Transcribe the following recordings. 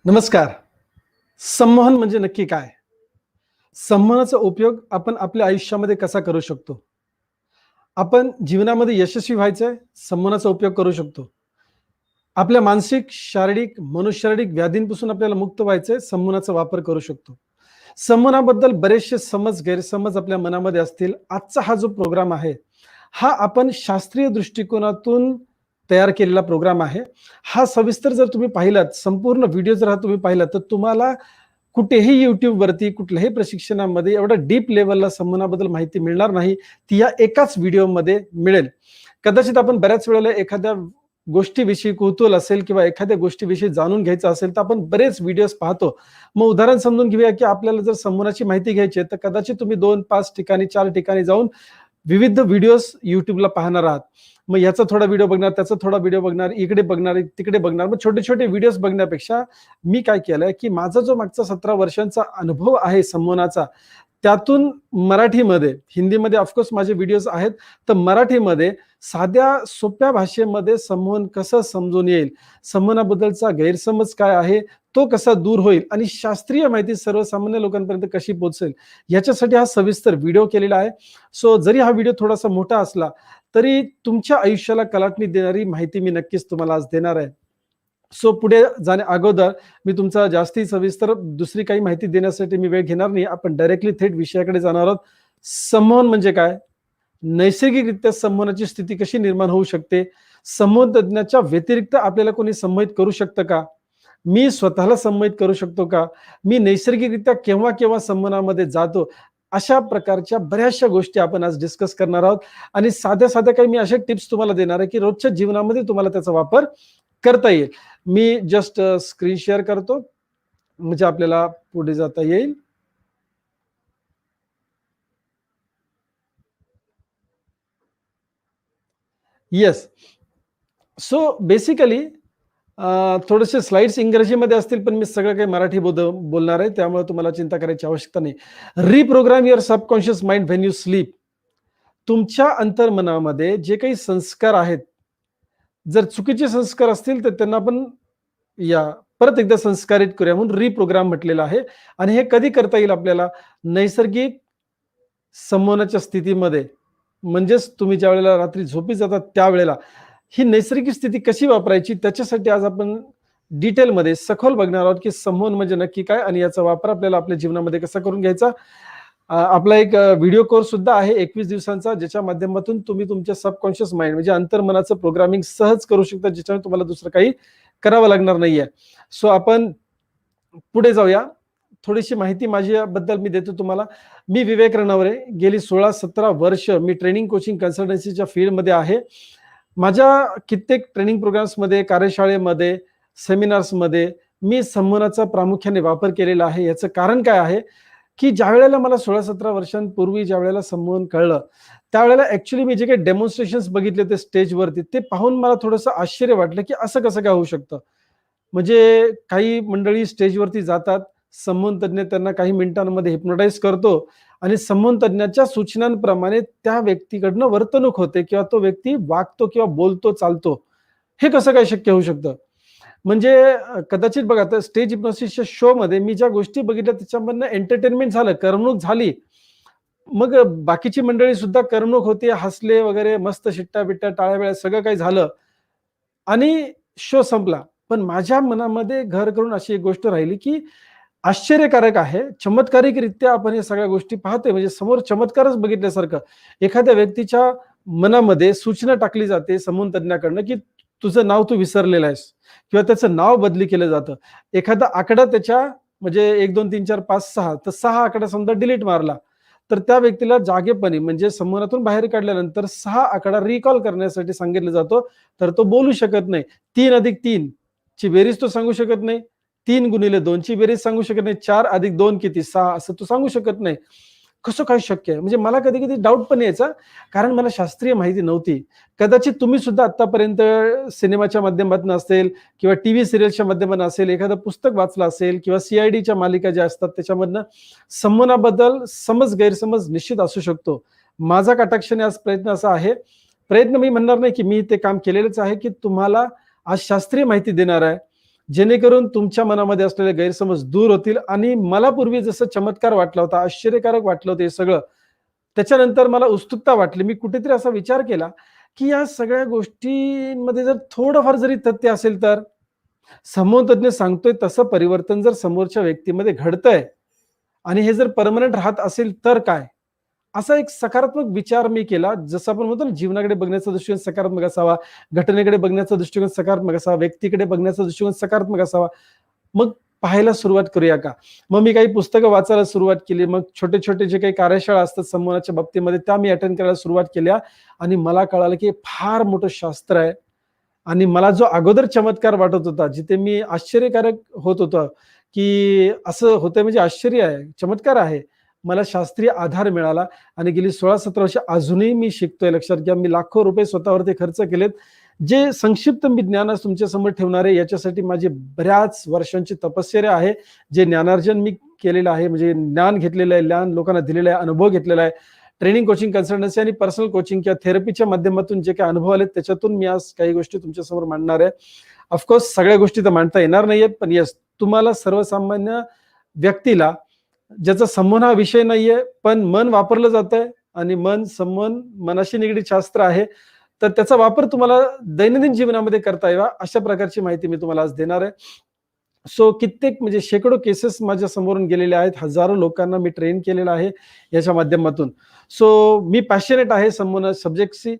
नमस्कार. संमोहन म्हणजे नक्की काय? संमोहनाचा उपयोग आपण आपल्या आयुष्यामध्ये कसा करू शकतो? आपण जीवनामध्ये यशस्वी व्हायचंय, संमोहनाचा उपयोग करू शकतो. आपल्या मानसिक, शारीरिक, मनोशारीरिक व्याधींपासून आपल्याला मुक्त व्हायचंय, संमोहनाचा वापर करू शकतो. संमोहनाबद्दल बरेचसे गैरसमज आपल्या मनामध्ये असतील. आजचा हा जो प्रोग्राम आहे, हा आपण शास्त्रीय दृष्टिकोनातून तयार केलेला प्रोग्राम आहे. हा सविस्तर जर तुम्ही पाहिलात, संपूर्ण व्हिडिओ जर तुम्ही पाहिलात, तर तुम्हाला कुठेही YouTubeवरती कुठल्याही प्रशिक्षणामध्ये एवढं डीप लेव्हलला संमोहनाबद्दल माहिती मिळणार नाही. ती या एकाच व्हिडिओमध्ये मिळेल. कदाचित आपण बऱ्याच वेळेला एखाद्या गोष्टीविषयी कुतूहल असेल किंवा एखाद्या गोष्टीविषयी जाणून घ्यायचं असेल, तर आपण बरेच व्हिडिओज पाहतो. मग उदाहरण समजून घेऊया, की आपल्याला जर संमोहनाची माहिती घ्यायची आहे, तर कदाचित तुम्ही 2-5 ठिकाणी, 4 ठिकाणी जाऊन विविध व्हिडिओज YouTubeला पाहणार आहात. मग याचा थोडा व्हिडिओ बघणार, त्याचा थोडा व्हिडिओ बघणार, इकडे बघणार, तिकडे बघणार. मग छोटे-छोटे व्हिडिओज बघण्यापेक्षा मी काय केलंय, की माझा जो मागचा 17 वर्षांचा अनुभव आहे संमोहनाचा, त्यातून मराठीमध्ये, हिंदीमध्ये ऑफकोर्स माझे व्हिडिओज आहेत, तर मराठीमध्ये साध्या सोप्या भाषेमध्ये संमोहन कसं समजून येईल, संमोहनाबद्दलचा गैरसमज काय आहे, तो कसा दूर होईल आणि शास्त्रीय माहिती सर्वसामान्य लोकांपर्यंत कशी पोहोचेल, याच्यासाठी हा सविस्तर व्हिडिओ केलेला आहे. सो जरी हा व्हिडिओ थोडासा मोठा असला, तरी तुमच्या आयुष्याला कलाटणी देणारी माहिती मी नक्कीच तुम्हाला आज देणार आहे. सो पुढे जाण्या अगोदर मी तुमचा जास्ती सविस्तर दुसरी काही माहिती देण्यासाठी मी वेळ घेणार नाही. आपण डायरेक्टली थेट विषयाकडे जाणार आहोत. संमोहन म्हणजे काय? नैसर्गिकरित्या संमोहनाची स्थिती कशी निर्माण होऊ शकते? संमोहन तज्ञाच्या व्यतिरिक्त आपल्याला कोणी संमोहित करू शकतं का? मी स्वतःला संमोहित करू शकतो का? मी नैसर्गिकरित्या केव्हा-केव्हा संमोहनामध्ये जातो? अशा प्रकारच्या बऱ्याचशा गोष्टी आपण आज डिस्कस करणार आहोत आणि साध्या-साध्या काही मी अशा टिप्स तुम्हाला देणार आहे, की रोजच्या जीवनामध्ये तुम्हाला त्याचा वापर करता येईल. मी जस्ट स्क्रीन शेअर करतो, म्हणजे आपल्याला पुढे जाता येईल. येस. सो बेसिकली थोडेसे स्लाइड्स इंग्रजीमध्ये असतील, पण मी सगळं काही मराठी बोलणार आहे. त्यामुळे तुम्हाला चिंता करायची आवश्यकता नाही. Reprogram your subconscious mind when you sleep. तुमच्या अंतर्मनामध्ये जे काही संस्कार आहेत, जर चुकीचे संस्कार असतील, तर त्यांना आपण या परत एकदा संस्कारित करूया म्हणून रिप्रोग्राम म्हटलेलं आहे. आणि हे कधी करता येईल आपल्याला? नैसर्गिक संमोहनाच्या स्थितीमध्ये. म्हणजेच तुम्ही ज्यावेळेला रात्री झोपी जातात त्यावेळेला ही नैसर्गिक स्थिती कशी वापरायची, त्याच्यासाठी आज आपण डिटेलमध्ये सखोल बघणार आहोत, की संमोहन म्हणजे नक्की काय आणि याचा वापर आपल्याला आपल्या जीवनामध्ये कसा करून घ्यायचा. आपला एक व्हिडिओ कोर्स सुद्धा आहे 21 दिवसांचा, ज्याच्या माध्यमातून तुम्ही तुमच्या सबकॉन्शियस माइंड म्हणजे अंतर्मनाचं प्रोग्रामिंग सहज करू शकता, ज्याच्यामुळे तुम्हाला दुसरं काही करावं लागणार नाहीये. सो आपण पुढे जाऊया. थोडीशी माहिती माझ्याबद्दल मी देतो तुम्हाला. मी विवेक रणवरे. गेली 16-17 वर्ष मी ट्रेनिंग, कोचिंग, कन्सल्टन्सीच्या फील्डमध्ये आहे. माझ्या कित्येक ट्रेनिंग प्रोग्राम्समध्ये, कार्यशाळेमध्ये, सेमिनार्समध्ये मी संमोहनाचा प्रामुख्याने वापर केलेला आहे. याचं कारण काय आहे, की ज्यावेळेला मला 16-17 वर्षांपूर्वी ज्यावेळेला संमोहन कळलं, त्यावेळेला ॲक्चुअली मी जे काही डेमॉन्स्ट्रेशन्स बघितले होते स्टेजवरती, ते पाहून मला थोडंसं आश्चर्य वाटलं, की असं कसं काय होऊ शकतं? म्हणजे काही मंडळी स्टेजवरती जातात, संमोहन तज्ञ त्यांना काही मिनिटांमध्ये हिप्नोटाइज करतो आणि संमोहन तज्ञाच्या सूचनांप्रमाणे त्या व्यक्तीकडनं वर्तणूक होते किंवा तो व्यक्ती वागतो किंवा बोलतो, चालतो. हे कसं काय शक्य होऊ शकतं? म्हणजे कदाचित बघा आता स्टेज हिप्नोसिसच्या शोमध्ये मी ज्या गोष्टी बघितल्या त्याच्यामधनं एंटरटेनमेंट झालं, करमणूक झाली. मग बाकीची मंडळी सुद्धा करमणूक होती, हसले वगैरे, मस्त शिट्ट्या-बिट्ट्या, टाळ्या-बिळ्या सगळं काही झालं आणि शो संपला. पण माझ्या मनामध्ये घर करून अशी एक गोष्ट राहिली, की आश्चर्यकारक आहे. चमत्कारिकरित्या आपण या सगळ्या गोष्टी पाहतोय म्हणजे समोर चमत्कारच बघितल्यासारखं. एखाद्या व्यक्तीच्या मनामध्ये सूचना टाकली जाते संमोहन तज्ञाकडनं, की तुझं नाव तू विसरलेलं आहेस किंवा त्याचं नाव बदली केलं जातं. एखादा आकडा त्याच्या म्हणजे 1, 2, 3, 4, 5, 6 तर 6 आकडा समजा डिलीट मारला. तर त्या व्यक्तीला जागेपणी म्हणजे संमोहनातून बाहेर काढल्यानंतर 6 आकडा रिकॉल करण्यासाठी सांगितलं जातो. तर तो बोलू शकत नाही. 3 अधिक 3 ची बेरीज तो सांगू शकत नाही. 3 गुणिले 2 ची बेरीज सांगू शकत नाही. 4 अधिक 2 किती? 6 असं तो सांगू शकत नाही. कसं काय शक्य आहे? म्हणजे मला कधी-कधी डाऊट पण यायचा, कारण मला शास्त्रीय माहिती नव्हती. कदाचित तुम्ही सुद्धा आत्तापर्यंत सिनेमाच्या माध्यमातून असेल किंवा टीव्ही सीरियल्सच्या माध्यमातून असेल, एखादं पुस्तक वाचलं असेल किंवा सी मालिका ज्या असतात त्याच्यामधनं संमोहनाबद्दल गैरसमज निश्चित असू शकतो. माझा कटाक्षाने आज प्रयत्न असा आहे, प्रयत्न मी म्हणणार नाही की मी ते काम केलेलंच आहे, की तुम्हाला आज शास्त्रीय माहिती देणार आहे. जेणेकरून तुमच्या मनामध्ये असलेले गैरसमज दूर होतील. आणि मला पूर्वी जसं चमत्कार वाटला होता, आश्चर्यकारक वाटलं होतं हे सगळं, त्याच्यानंतर मला उत्सुकता वाटली. मी कुठेतरी असा विचार केला, की या सगळ्या गोष्टींमध्ये जर थोडंफार जरी तथ्य असेल तर? समूहतज्ञ सांगतोय तसं परिवर्तन जर समोरच्या व्यक्तीमध्ये घडतंय आणि हे जर पर्मनंट राहत असेल तर काय? असा एक सकारात्मक विचार मी केला. जसं आपण म्हणतो ना, जीवनाकडे बघण्याचा दृष्टिकोन सकारात्मक असावा, घटनेकडे बघण्याचा दृष्टिकोन सकारात्मक असावा, व्यक्तीकडे बघण्याचा दृष्टिकोन सकारात्मक असावा. मग पाहायला सुरुवात करूया का? मग मी काही पुस्तकं वाचायला सुरुवात केली. मग छोटे-छोटे जे काही कार्यशाळा असतात संमोहनाच्या बाबतीमध्ये त्या मी अटेंड करायला सुरुवात केल्या आणि मला कळालं की फार मोठं शास्त्र आहे. आणि मला जो अगोदर चमत्कार वाटत होता, जिथे मी आश्चर्यकारक होत होतं, की असं होतंय म्हणजे आश्चर्य आहे, चमत्कार आहे. मला शास्त्रीय आधार मिळाला आणि गेली 16-17 वर्ष अजूनही मी शिकतोय. लक्षात घ्या, मी लाखो रुपये स्वतःवरती खर्च केलेत. जे संक्षिप्त मी ज्ञान आज तुमच्यासमोर ठेवणार आहे, याच्यासाठी माझी बऱ्याच वर्षांची तपश्चर्या आहे. जे ज्ञानार्जन मी केलेलं आहे, म्हणजे ज्ञान घेतलेलं आहे, ज्ञान लोकांना दिलेलं आहे, अनुभव घेतलेला आहे. ट्रेनिंग, कोचिंग, कन्सल्टन्सी आणि पर्सनल कोचिंग किंवा थेरपीच्या माध्यमातून जे काही अनुभव आले त्याच्यातून मी आज काही गोष्टी तुमच्यासमोर मांडणार आहे. ऑफकोर्स सगळ्या गोष्टी तर मांडता येणार नाहीयेत, पण येस, तुम्हाला सर्वसामान्य व्यक्तीला ज्याचा संमोहन हा विषय नाहीये, पण मन वापरलं जातंय आणि संमोहन मनाशी निगडीत शास्त्र आहे. तर त्याचा वापर तुम्हाला दैनंदिन जीवनामध्ये करता यावा, अशा प्रकारची माहिती मी तुम्हाला आज देणार आहे. सो कित्येक म्हणजे शेकडो केसेस माझ्या समोरून गेलेल्या आहेत. हजारो लोकांना मी ट्रेन केलेलं आहे याच्या माध्यमातून. सो मी पॅशनेट आहे संमोहन सब्जेक्टशी.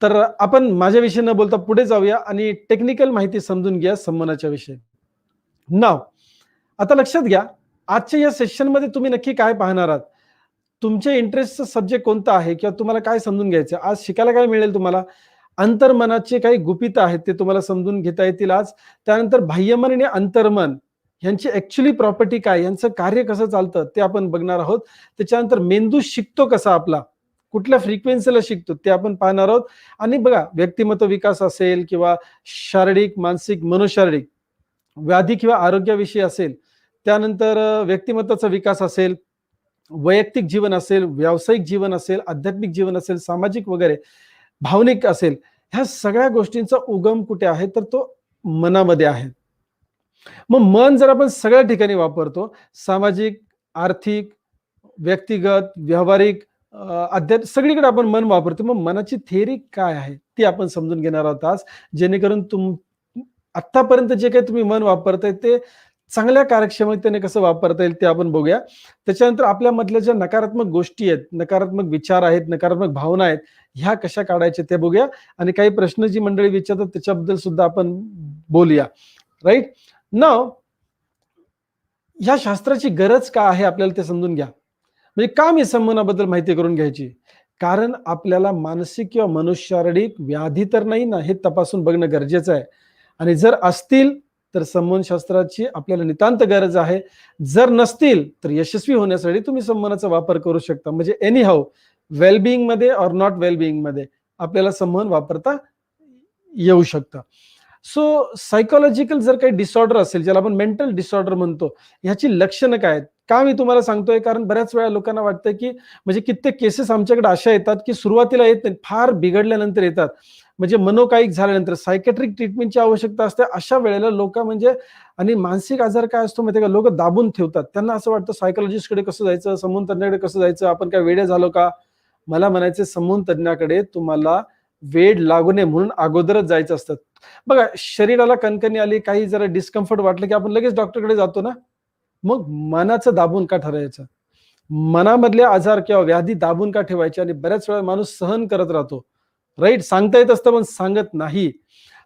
तर आपण माझ्याविषयी न बोलता पुढे जाऊया आणि टेक्निकल माहिती समजून घ्या संमोहनाच्या विषयी. नाव, आता लक्षात घ्या, आजच्या या सेशनमध्ये तुम्ही नक्की काय पाहणार आहात? तुमच्या इंटरेस्टचा सब्जेक्ट कोणता आहे किंवा तुम्हाला काय समजून घ्यायचं आज शिकायला काय मिळेल तुम्हाला? अंतर्मनाचे काही गुपित आहेत ते तुम्हाला समजून घेता येतील आज. त्यानंतर बाह्यमन आणि अंतर्मन यांची ऍक्च्युअली प्रॉपर्टी काय, यांचं कार्य कसं चालतं ते आपण बघणार आहोत. त्याच्यानंतर मेंदू शिकतो कसा आपला, कुठल्या फ्रिक्वेन्सीला शिकतो ते आपण पाहणार आहोत. आणि बघा, व्यक्तिमत्व विकास असेल किंवा शारीरिक, मानसिक, मनोशारीरिक व्याधी किंवा आरोग्याविषयी असेल, त्यानंतर व्यक्तिमत्वाचा विकास असेल, वैयक्तिक जीवन असेल, व्यावसायिक जीवन असेल, आध्यात्मिक जीवन असेल, सामाजिक वगैरे, भावनिक असेल, ह्या सगळ्या गोष्टींचा उगम कुठे आहे तर तो मनामध्ये आहे. मग मन जर आपण सगळ्या ठिकाणी वापरतो, सामाजिक, आर्थिक, व्यक्तिगत, व्यावहारिक, सगळीकडे आपण मन वापरतो. मग मनाची थेअरी काय आहे ती आपण समजून घेणार आहोत आज, जेणेकरून आतापर्यंत जे काही तुम्ही मन वापरताय ते चांगल्या कार्यक्षमतेने कसं वापरता येईल ते आपण बघूया. त्याच्यानंतर आपल्या मधल्या ज्या नकारात्मक गोष्टी आहेत, नकारात्मक विचार आहेत, नकारात्मक भावना आहेत, ह्या कशा काढायच्या ते बघूया. आणि काही प्रश्न जी मंडळी विचारतात त्याच्याबद्दल सुद्धा आपण बोलूया. राईट नाव, ह्या शास्त्राची गरज का आहे आपल्याला ते समजून घ्या. म्हणजे का मी संमोहनाबद्दल माहिती करून घ्यायची? कारण आपल्याला मानसिक किंवा मनोशारीरिक व्याधी तर नाही ना, हे तपासून बघणं गरजेचं आहे. आणि जर असतील तर संमोहन शास्त्राची आपल्याला नितांत गरज आहे. जर नसतील तर यशस्वी होण्यासाठी तुम्ही संमोहनाचा वापर करू शकता. म्हणजे एनी हाऊ, वेलबिईंग मध्ये और नॉट वेलबिईंग मध्ये आपल्याला संमोहन वापरता येऊ शकतं. सो सायकोलॉजिकल जर काही डिसऑर्डर असेल, ज्याला आपण मेंटल डिसऑर्डर म्हणतो, ह्याची लक्षणं काय आहेत? का मी तुम्हाला सांगतोय? कारण बऱ्याच वेळा लोकांना वाटतं की म्हणजे कित्येक केसेस आमच्याकडे अशा येतात की सुरुवातीला येत नाही, फार बिघडल्यानंतर येतात. म्हणजे मनोकायिक झाल्यानंतर सायकॅट्रिक ट्रीटमेंटची आवश्यकता असते. अशा वेळेला लोक म्हणजे, आणि मानसिक आजार काय असतो माहिती का, लोक दाबून ठेवतात. त्यांना असं वाटतं सायकोलॉजिस्टकडे कसं जायचं, संमोहन तज्ञाकडे कसं जायचं, आपण काय वेडे झालो का? मला म्हणायचं, संमोहन तज्ञाकडे तुम्हाला वेड लागू नये म्हणून अगोदरच जायचं असतं. बघा, शरीराला कणकणी आली, काही जरा डिस्कम्फर्ट वाटलं की आपण लगेच डॉक्टरकडे जातो ना. मग मनाचं दाबून का ठरायचं? मनामधले आजार किंवा व्याधी दाबून का ठेवायचे? आणि बऱ्याच वेळा माणूस सहन करत राहतो. राईट, सांगता येत असतं पण सांगत नाही.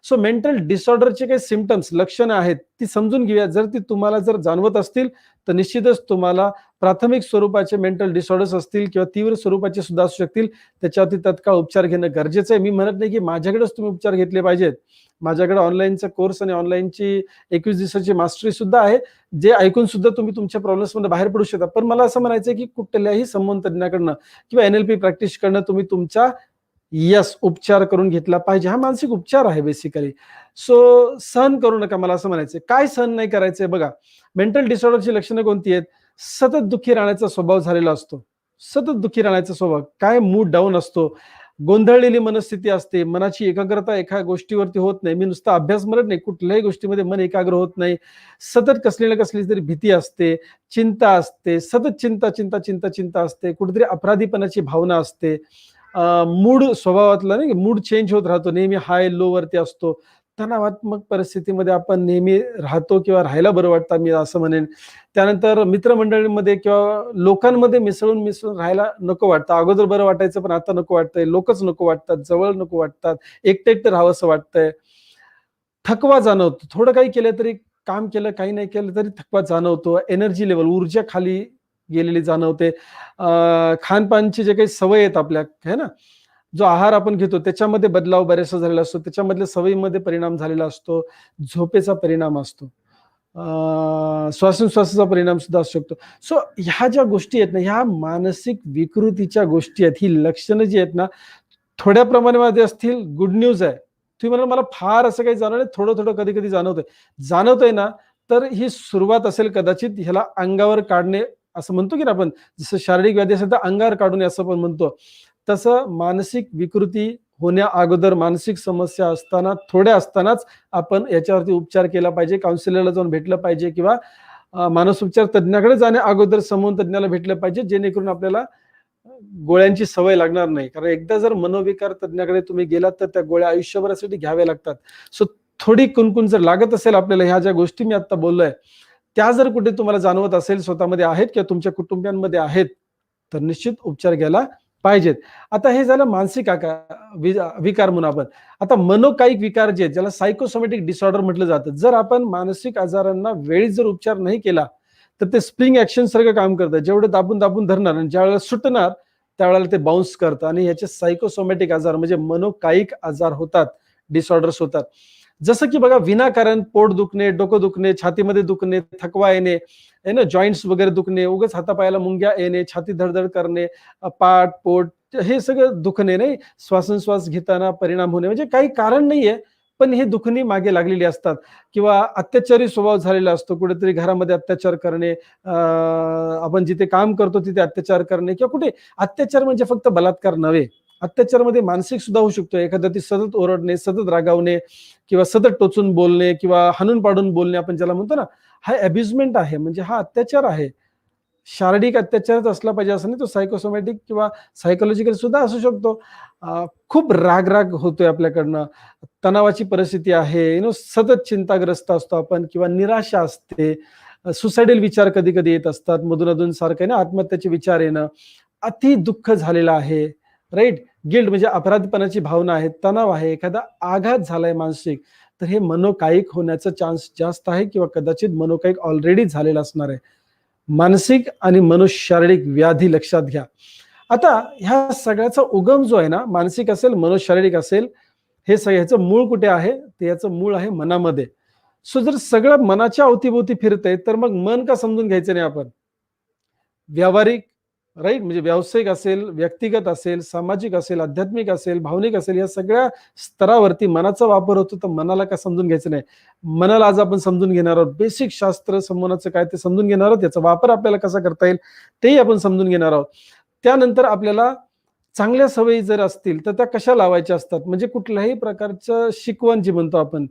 सो मेंटल डिसऑर्डरचे काही सिम्पटम्स, लक्षणं आहेत ती समजून घेऊया. जर ती तुम्हाला जर जाणवत असतील तर निश्चितच तुम्हाला प्राथमिक स्वरूपाचे मेंटल डिसऑर्डर्स असतील किंवा तीव्र स्वरूपाचे सुद्धा असू शकतील, त्याच्यावरती तत्काळ उपचार घेणं गरजेचं आहे. मी म्हणत नाही की माझ्याकडेच तुम्ही उपचार घेतले पाहिजेत. माझ्याकडे ऑनलाईनचा कोर्स आणि ऑनलाईनची 21 दिवसाची मास्टरी सुद्धा आहे, जे ऐकून सुद्धा तुम्ही तुमच्या प्रॉब्लेम्स मध्ये बाहेर पडू शकता. पण मला असं म्हणायचं आहे की कुठल्याही संमोहन तज्ञाकडनं किंवा NLP प्रॅक्टिस करणं तुम्ही तुमच्या उपचार करून घेतला पाहिजे. हा मानसिक उपचार आहे बेसिकली. सो सहन करू नका, मला असं म्हणायचंय. काय सहन नाही करायचंय? बघा, मेंटल डिसऑर्डरची लक्षणं कोणती आहेत? सतत दुःखी राहण्याचा स्वभाव झालेला असतो. सतत दुःखी राहण्याचा स्वभाव, काय मूड डाऊन असतो, गोंधळलेली मनस्थिती असते, मनाची एकाग्रता एका गोष्टीवरती होत नाही. मी नुसता अभ्यास म्हणत नाही, कुठल्याही गोष्टीमध्ये मन एकाग्र होत नाही. सतत कसली ना कसली तरी भीती असते, चिंता असते, सतत चिंता चिंता चिंता चिंता असते, कुठेतरी अपराधीपणाची भावना असते. मूड स्वभावातला नाही, मूड चेंज होत राहतो, नेहमी हाय लो वरती असतो. तणावात्मक परिस्थितीमध्ये आपण नेहमी राहतो किंवा राहायला बरं वाटतं, मी असं म्हणेन. त्यानंतर मित्रमंडळीमध्ये किंवा लोकांमध्ये मिसळून मिसळून राहायला नको वाटतं. अगोदर बरं वाटायचं, पण आता नको वाटतंय. लोकच नको वाटतात, जवळ नको वाटतात, एकटं एकटं राहावंसं वाटतंय. थकवा जाणवतो. थोडं काही केलं तरी, काम केलं, काही नाही केलं तरी थकवा जाणवतो. एनर्जी लेव्हल, ऊर्जा खाली गेलेली जाणवते. खानपानची जे काही सवय आहेत आपल्या, है ना, जो आहार आपण घेतो त्याच्यामध्ये बदलाव बरेचसा झालेला असतो. त्याच्यामधल्या सवयीमध्ये परिणाम झालेला असतो. झोपेचा परिणाम असतो. श्वासोच्छवासाचा परिणाम सुद्धा असू शकतो. सो ह्या ज्या गोष्टी आहेत ना, ह्या मानसिक विकृतीच्या गोष्टी आहेत. ही लक्षणं जी आहेत ना, थोड्या प्रमाणामध्ये असतील, गुड न्यूज आहे. तुम्ही म्हणाल मला फार असं काही जाणवलं नाही, थोडं-थोडं कधी-कधी जाणवतंय. जाणवतंय ना, तर ही सुरुवात असेल कदाचित ह्याला अंगावर काढणे, असं म्हणतो की ना आपण, जसं शारीरिक व्याधी असेल तर अंगावर काढू नये असं पण म्हणतो. तसं मानसिक विकृती होण्या अगोदर, मानसिक समस्या असताना, थोड्या असतानाच आपण याच्यावरती उपचार केला पाहिजे. काउन्सिलरला जाऊन भेटलं पाहिजे किंवा मानसोपचार तज्ञाकडे जाण्या अगोदर समूह तज्ञाला भेटलं पाहिजे, जेणेकरून आपल्याला गोळ्यांची सवय लागणार नाही. कारण एकदा जर मनोविकार तज्ञाकडे तुम्ही गेलात तर त्या गोळ्या आयुष्यभरासाठी घ्याव्या लागतात. सो थोडी कुणकुण जर लागत असेल आपल्याला, ह्या ज्या गोष्टी मी आता बोललोय, त्या जर कुठे तुम्हाला जाणवत असेल, स्वतःमध्ये आहेत किंवा तुमच्या कुटुंबियांमध्ये आहेत, तर निश्चित उपचार घ्यायला पाहिजेत. आता हे झालं मानसिक विकार म्हणून आपण. आता मनोकायिक विकार जे आहेत, ज्याला सायकोसोमॅटिक डिसऑर्डर म्हटलं जातं. जर आपण मानसिक आजारांना वेळीच जर उपचार नाही केला, तर ते स्प्रिंग ऍक्शन सारखं काम करतं. जेवढं दाबून दाबून धरणार आणि ज्यावेळेला सुटणार, त्यावेळेला ते बाउन्स करतं आणि ह्याचे सायकोसोमॅटिक आजार म्हणजे मनोकायिक आजार होतात, डिसऑर्डर्स होतात. जसं की बघा, विनाकारण पोट दुखणे, डोकं दुखणे, छातीमध्ये दुखणे, थकवा येणे, आहे ना, जॉईंट्स वगैरे दुखणे, उगाच हातापायाला मुंग्या येणे, छाती धडधड करणे, पाठ, पोट हे सगळं दुखणे नाही, श्वासोच्छवास घेताना परिणाम होणे, म्हणजे काही कारण नाहीये, पण हे दुखणी मागे लागलेली असतात. किंवा अत्याचारी स्वभाव झालेला असतो, कुठेतरी घरामध्ये अत्याचार करणे, आपण जिथे काम करतो तिथे अत्याचार करणे, किंवा कुठे अत्याचार म्हणजे फक्त बलात्कार नव्हे, अत्याचारमध्ये मानसिक सुद्धा होऊ शकतो. एखाद्या ती सतत ओरडणे, सतत रागावणे किंवा सतत टोचून बोलणे किंवा हाणून पाडून बोलणे, आपण ज्याला म्हणतो ना, हा अब्युजमेंट आहे, म्हणजे हा अत्याचार आहे. शारीरिक अत्याचारच असला पाहिजे असं नाही, तो सायकोसोमॅटिक किंवा सायकोलॉजिकल सुद्धा असू शकतो. खूप राग होतोय आपल्याकडनं, तणावाची परिस्थिती आहे, सतत चिंताग्रस्त असतो आपण किंवा निराशा असते, सुसायडल विचार कधी कधी येत असतात, मधून सारखं ना आत्महत्याचे विचार येणं, अति दुःख झालेलं आहे, राईट, गिल्ट म्हणजे अपराधपणाची भावना आहे, तणाव आहे, एखादा आघात झालाय मानसिक, तर हे मनोकायिक होण्याचा चान्स जास्त आहे किंवा कदाचित मनोकायिक ऑलरेडी झालेला असणार आहे. मानसिक आणि मनोशारीरिक व्याधी लक्षात घ्या. आता ह्या सगळ्याचा उगम जो आहे ना, मानसिक असेल, मनोशारीरिक असेल, हे ह्याचं मूळ कुठे आहे, ते याचं मूळ आहे मनामध्ये. सो जर सगळं मनाच्या अवतीभोवती फिरतंय, तर मग मन का समजून घ्यायचं नाही आपण? व्यावहारिक, राईट, म्हणजे व्यावसायिक असेल, व्यक्तिगत असेल, सामाजिक असेल, आध्यात्मिक असेल, भावनिक असेल, या सगळ्या स्तरावरती मनाचा वापर होतो, तर मनाला का समजून घ्यायचं नाही? मनाला आज आपण समजून घेणार आहोत. बेसिक शास्त्र संमोनाचं काय ते समजून घेणार आहोत, याचा वापर आपल्याला कसा करता येईल तेही आपण समजून घेणार आहोत. त्यानंतर आपल्याला चांगल्या सवयी जर असतील तर त्या कशा लावायच्या असतात, म्हणजे कुठल्याही प्रकारचं शिकवण जी म्हणतो आपण,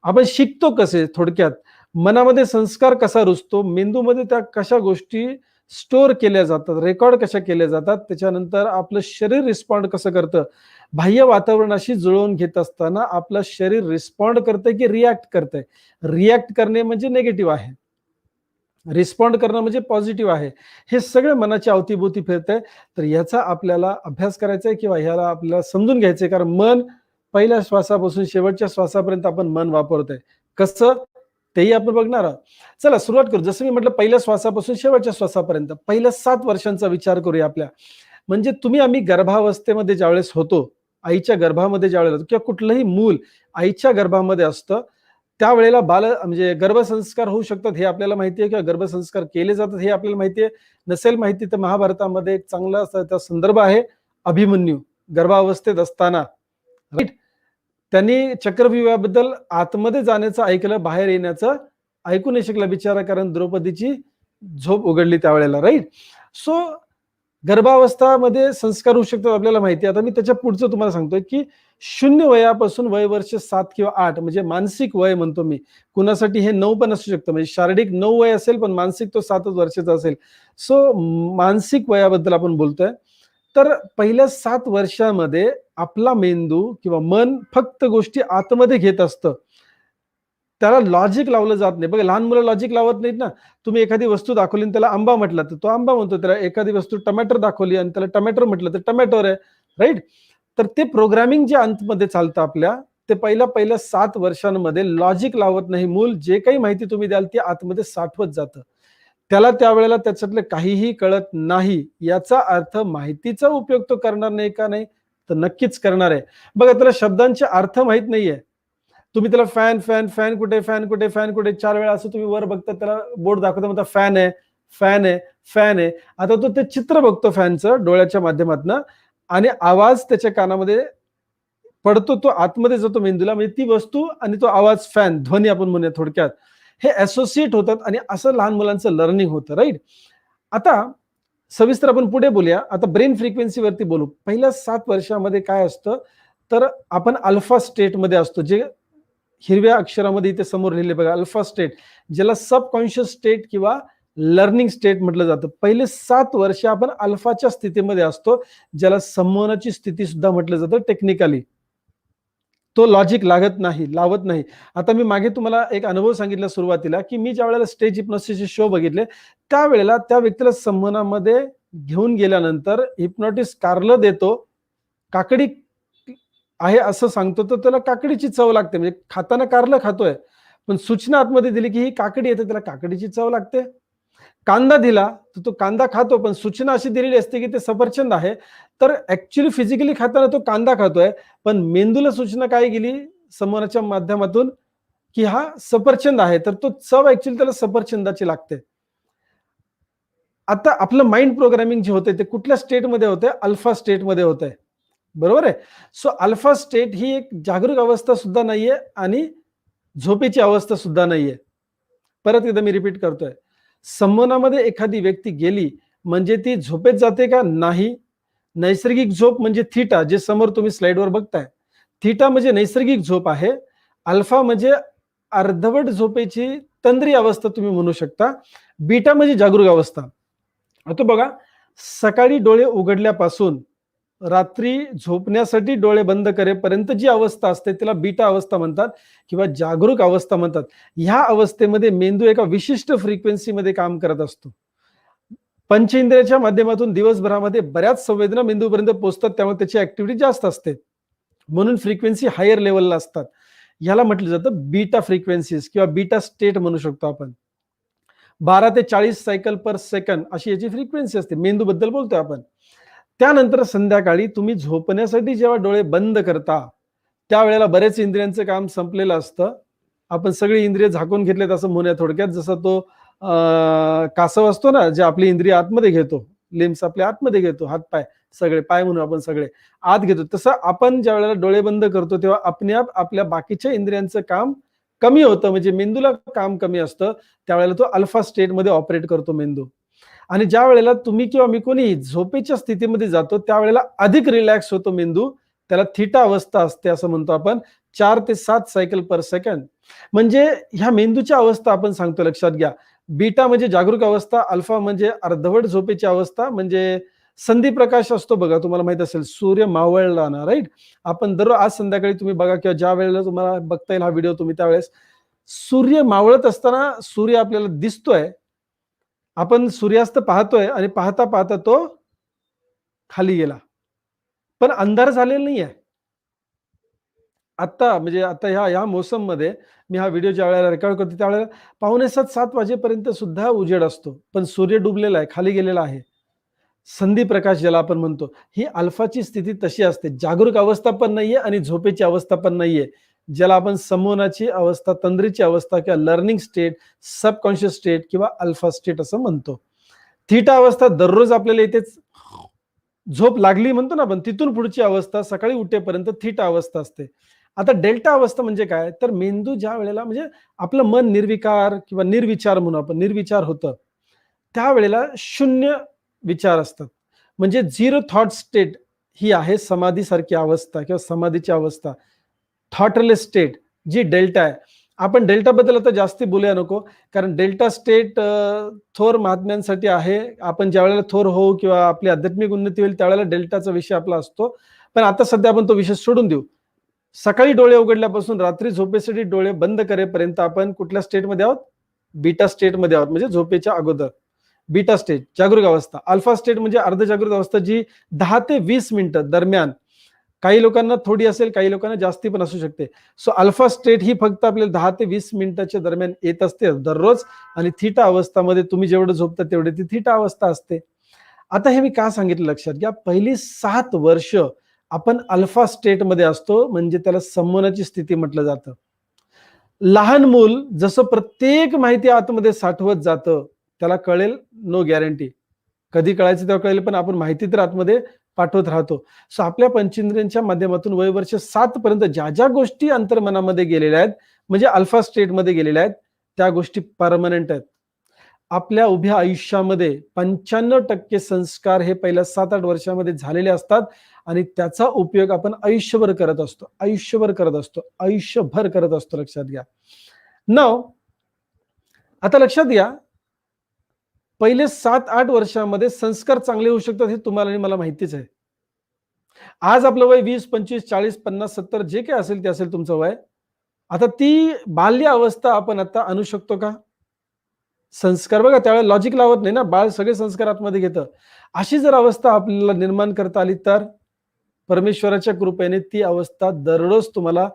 आपण शिकतो कसे, थोडक्यात मनामध्ये संस्कार कसा रुजतो, मेंदूमध्ये त्या कशा गोष्टी स्टोअर केल्या जातात, रेकॉर्ड कशा केल्या जातात, त्याच्यानंतर आपलं शरीर रिस्पॉन्ड कसं करतं, बाह्य वातावरणाशी जुळवून घेत असताना आपलं शरीर रिस्पॉन्ड करतंय की रिॲक्ट करतंय. रिॲक्ट करणे म्हणजे निगेटिव्ह आहे, रिस्पॉन्ड करणं म्हणजे पॉझिटिव्ह आहे. हे सगळं मनाच्या अवतीभोवती फिरतंय. तर याचा आपल्याला अभ्यास करायचा आहे किंवा ह्याला आपल्याला समजून घ्यायचंय, कारण मन पहिल्या श्वासापासून शेवटच्या श्वासापर्यंत आपण मन वापरतोय. कसं, तेही आपण बघणार आहोत. चला सुरुवात करू. जसं मी म्हटलं, पहिल्या श्वासापासून शेवटच्या श्वासापर्यंत पहिल्या 7 वर्षांचा विचार करूया आपल्या. म्हणजे आम्ही गर्भावस्थेमध्ये ज्यावेळेस होतो, आईच्या गर्भामध्ये ज्यावेळेला होतो, किंवा कुठलंही मूल आईच्या गर्भामध्ये असतं, त्यावेळेला म्हणजे गर्भसंस्कार होऊ शकतात हे आपल्याला माहिती आहे, किंवा गर्भसंस्कार केले जातात हे आपल्याला माहिती आहे. नसेल माहिती तर महाभारतामध्ये एक चांगला असा संदर्भ आहे, अभिमन्यू गर्भावस्थेत असताना, राईट, त्यांनी चक्रव्यूहाबद्दल आतमध्ये जाण्याचं ऐकलं, बाहेर येण्याचं ऐकू नाही शकला बिचारा, कारण द्रौपदीची झोप उघडली त्यावेळेला, राईट. सो गर्भावस्थामध्ये संस्कार होऊ शकतात आपल्याला माहिती आहे. आता मी त्याच्या पुढचं तुम्हाला सांगतोय की 0 वयापासून वय वर्ष 7 किंवा 8 म्हणजे मानसिक वय म्हणतो मी. कुणासाठी हे 9 पण असू शकतं, म्हणजे शारीरिक 9 वय असेल पण मानसिक तो 7च वर्षाचा असेल. सो मानसिक वयाबद्दल आपण बोलतोय. तर पहिल्या 7 वर्षामध्ये आपला मेंदू किंवा मन फक्त गोष्टी आतमध्ये घेत असतं. त्याला लॉजिक लावलं जात नाही. बघा लहान मुलं लॉजिक लावत नाहीत ना. तुम्ही एखादी वस्तू दाखवली आणि त्याला आंबा म्हटला तर तो आंबा म्हणतो. त्याला एखादी वस्तू टमाटर दाखवली आणि त्याला टमाटर म्हटलं तर टमॅटोर आहे. राइट? तर ते प्रोग्रामिंग जे आतमध्ये चालतं आपल्या, ते पहिल्या 7 वर्षांमध्ये लॉजिक लावत नाही मूल. जे काही माहिती तुम्ही द्याल ती आतमध्ये साठवत जातं. त्याला त्यावेळेला त्याच्यातलं काहीही कळत नाही. याचा अर्थ माहितीचा उपयोग तो करणार नाही का नाही? तर नक्कीच करणार आहे. बघा त्याला शब्दांचे अर्थ माहीत नाहीये. तुम्ही त्याला फॅन, फॅन, फॅन कुठे, फॅन कुठे, फॅन कुठे 4 वेळा असं तुम्ही वर बघता त्याला बोर्ड दाखवता म्हणता फॅन आहे, फॅन आहे, फॅन आहे. आता तो ते चित्र बघतो फॅनचं डोळ्याच्या माध्यमातनं आणि आवाज त्याच्या कानामध्ये पडतो, तो आतमध्ये जातो मेंदूला, म्हणजे ती वस्तू आणि तो आवाज फॅन, ध्वनी आपण म्हणूया थोडक्यात. हे असोसिएट होतात आणि असं लहान मुलांचं लर्निंग होतं, राईट? आता सविस्तर आपण पुढे बोलूया. आता ब्रेन फ्रिक्वेन्सीवरती बोलू. पहिल्या 7 वर्षामध्ये काय असतं, तर आपण अल्फा स्टेटमध्ये असतो. जे हिरव्या अक्षरामध्ये इथे समोर लिहिले बघा, अल्फा स्टेट, ज्याला सबकॉन्शियस स्टेट किंवा लर्निंग स्टेट म्हटलं जातं. पहिले 7 वर्ष आपण अल्फाच्या स्थितीमध्ये असतो, ज्याला संमोहनाची स्थिती सुद्धा म्हटलं जातं टेक्निकली. तो लॉजिक लागत नाही, लावत नाही. आता मी मागे तुम्हाला एक अनुभव सांगितला सुरुवातीला, की मी ज्यावेळेला स्टेज हिप्नॉसिसचे शो बघितले, त्यावेळेला त्या व्यक्तीला संमोहनामध्ये घेऊन गेल्यानंतर हिप्नॉटिस्ट कारलं देतो, काकडी आहे असं सांगतो, तर त्याला काकडीची चव लागते. म्हणजे खाताना कारलं खातोय, पण सूचना आतमध्ये दिली, की ही काकडी येते, त्याला काकडीची चव लागते. कांदा दिला, तर तो कांदा खातो, पण सूचना अशी दिलेली असते, की ते सफरचंद आहे. तर ॲक्चुअली फिजिकली खाताना तो कांदा खातोय, पण मेंदूला सूचना काय गेली संमोहनाच्या माध्यमातून, की हा सफरचंद आहे. तर तो चव ॲक्चुअली त्याला सफरचंदाची लागते. आता आपलं माइंड प्रोग्रामिंग जे होतंय ते कुठल्या स्टेटमध्ये होतंय? अल्फा स्टेटमध्ये होतंय. बरोबर आहे? सो अल्फा स्टेट ही एक जागरूक अवस्था सुद्धा नाहीये आणि झोपेची अवस्था सुद्धा नाहीये. परत एकदा मी रिपीट करतोय. संमोहनामध्ये एखादी व्यक्ती गेली म्हणजे ती झोपेत जाते का? नाही. नैसर्गिक झोप म्हणजे थीटा, जे समोर तुम्ही स्लाइडवर बघताय. थीटा म्हणजे नैसर्गिक झोप आहे. अल्फा म्हणजे अर्धवट झोपेची तंद्री अवस्था तुम्ही म्हणू शकता. बीटा म्हणजे जागरूक अवस्था. आता बघा, सकाळी डोळे उघडल्यापासून रात्री झोपण्यासाठी डोळे बंद करेपर्यंत जी अवस्था असते त्याला बीटा अवस्था म्हणतात किंवा जागरूक अवस्था म्हणतात. ह्या अवस्थेमध्ये मेंदू एका विशिष्ट फ्रिक्वेन्सीमध्ये काम करत असतो. पंचेंद्रियाच्या माध्यमातून दिवसभरामध्ये बऱ्याच संवेदना मेंदूपर्यंत पोहोचतात, त्यामुळे त्याची ऍक्टिव्हिटी जास्त असते. म्हणून फ्रिक्वेन्सी हायर लेवलला असतात. ह्याला म्हटलं जातं बीटा फ्रिक्वेन्सीज किंवा बीटा स्टेट म्हणू शकतो आपण. 12 ते 40 सायकल पर सेकंड अशी याची फ्रिक्वेन्सी असते. मेंदूबद्दल बोलतोय आपण. त्यानंतर संध्याकाळी तुम्ही झोपण्यासाठी जेव्हा डोळे बंद करता, त्यावेळेला बरेच इंद्रियांचं काम संपलेलं असतं. आपण सगळी इंद्रिय झाकून घेतलेत असं म्हणूया थोडक्यात. जसा तो कासव असतो ना, जे आपली इंद्रिय आतमध्ये घेतो, लिम्स आपले आतमध्ये घेतो, हात-पाय सगळे, पाय म्हणून आपण सगळे आत घेतो. तसं आपण ज्यावेळेला डोळे बंद करतो, तेव्हा आपल्या आपल्या बाकीच्या इंद्रियांचं काम कमी होतं, म्हणजे मेंदूला काम कमी असतं. त्यावेळेला तो अल्फा स्टेटमध्ये ऑपरेट करतो मेंदू. आणि ज्या वेळेला तुम्ही किंवा मी कोणी झोपेच्या स्थितीमध्ये जातो, त्यावेळेला अधिक रिलॅक्स होतो मेंदू. त्याला थीटा अवस्था असते असं म्हणतो आपण. 4 ते 7 सायकल पर सेकंड. म्हणजे ह्या मेंदूच्या अवस्था आपण सांगतो, लक्षात घ्या. बीटा म्हणजे जागरूक अवस्था, अल्फा म्हणजे अर्धवट झोपेची अवस्था, म्हणजे संधी प्रकाश असतो बघा, तुम्हाला माहित असेल, सूर्य मावळला ना, राईट? आपण दररोज आज संध्याकाळी तुम्ही बघा किंवा ज्या वेळेला तुम्हाला बघता येईल हा व्हिडिओ तुम्ही त्यावेळेस सूर्य मावळत असताना सूर्य आपल्याला दिसतोय. आपण सूर्यास्त पाहतोय आणि पाहता पाहता तो खाली गेला. पण अंधार झालेला नाहीये. आता म्हणजे आता ह्या मोसममध्ये मी हा व्हिडिओ ज्या वेळेला रेकॉर्ड करतो त्यावेळेला 6:45-7 वाजेपर्यंत सुद्धा उजेड असतो. पण सूर्य डुबलेला आहे, खाली गेलेला आहे. संधी प्रकाश ज्याला आपण म्हणतो. ही अल्फाची स्थिती तशी असते. जागरूक अवस्था पण नाहीये आणि झोपेची अवस्था पण नाहीये. ज्याला आपण संमोहनाची अवस्था, तंद्रीची अवस्था किंवा लर्निंग स्टेट, सबकॉन्शियस स्टेट किंवा अल्फा स्टेट असं म्हणतो. थीटा अवस्था दररोज आपल्याला इथेच झोप लागली म्हणतो ना आपण, तिथून पुढची अवस्था सकाळी उठेपर्यंत थीटा अवस्था असते. आता डेल्टा अवस्था म्हणजे काय? तर मेंदू ज्या वेळेला म्हणजे आपलं मन निर्विकार किंवा निर्विचार म्हणू आपण, निर्विचार होतं. त्यावेळेला शून्य विचार असतात. म्हणजे झिरो थॉट स्टेट ही आहे समाधीसारखी अवस्था किंवा समाधीची अवस्था, थॉटलेस स्टेट जी डेल्टा आहे. आपण डेल्टा बद्दल आता जास्ती बोलूया नको, कारण डेल्टा स्टेट थोर महात्म्यांसाठी आहे. आपण ज्या वेळेला थोर होऊ किंवा आपली आध्यात्मिक उन्नती होईल त्यावेळेला डेल्टाचा विषय आपला असतो. पण आता सध्या आपण तो विषय सोडून देऊ. सकाळी डोळे उघडल्यापासून रात्री झोपेसाठी डोळे बंद करेपर्यंत आपण कुठल्या स्टेटमध्ये आहोत? बीटा स्टेटमध्ये आहोत, म्हणजे झोपेच्या अगोदर. बीटा स्टेट जागरूक अवस्था. अल्फा स्टेट म्हणजे अर्धजागृत अवस्था, जी 10 ते 20 मिनिटं दरम्यान, काही लोकांना थोडी असेल, काही लोकांना जास्ती पण असू शकते. सो अल्फा स्टेट ही फक्त आपल्याला 10 ते 20 मिनिटाच्या दरम्यान येत असते दररोज. आणि थीटा अवस्थामध्ये तुम्ही जेवढं झोपता तेवढे ती थीटा अवस्था असते. आता हे मी का सांगितलं लक्षात घ्या, पहिली 7 वर्ष आपण अल्फा स्टेटमध्ये असतो, म्हणजे त्याला संमोनाची स्थिती म्हटलं जातं. लहान मूल जसं प्रत्येक माहिती आतमध्ये साठवत जातं, त्याला कळेल नो गॅरंटी. कधी कळायचं तेव्हा कळेल, पण आपण माहिती तर आतमध्ये पाठवत राहतो. सो आपल्या पंचेंद्रियांच्या माध्यमातून वय वर्ष 7 पर्यंत ज्या ज्या गोष्टी अंतर्मनामध्ये गेलेल्या आहेत, म्हणजे अल्फा स्टेटमध्ये गेलेल्या आहेत, त्या गोष्टी परमनंट आहेत. आपल्या उभ्या आयुष्यामध्ये 95% संस्कार हे पहिल्या 7-8 वर्षामध्ये झालेले असतात आणि त्याचा उपयोग आपण आयुष्यभर करत असतो, आयुष्यभर करत असतो, आयुष्यभर करत असतो. लक्षात घ्या. नाव आता लक्षात घ्या, पहिले 7-8 वर्षामध्ये संस्कार चांगले होऊ शकतात हे तुम्हाला आणि मला माहितीच आहे. आज आपलं वय 20, 25, 40, 50, 70 जे काही असेल ते असेल तुमचं वय. आता ती बाल्य अवस्था आपण आता आणू शकतो का? संस्कार बघा त्यावेळेला लॉजिक लावत नाही ना, बाळ सगळे संस्कार आतमध्ये घेतं. अशी जर अवस्था आपल्याला निर्माण करता आली तर परमेश्वराच्या कृपेने ती अवस्था दररोज तुम्हाला,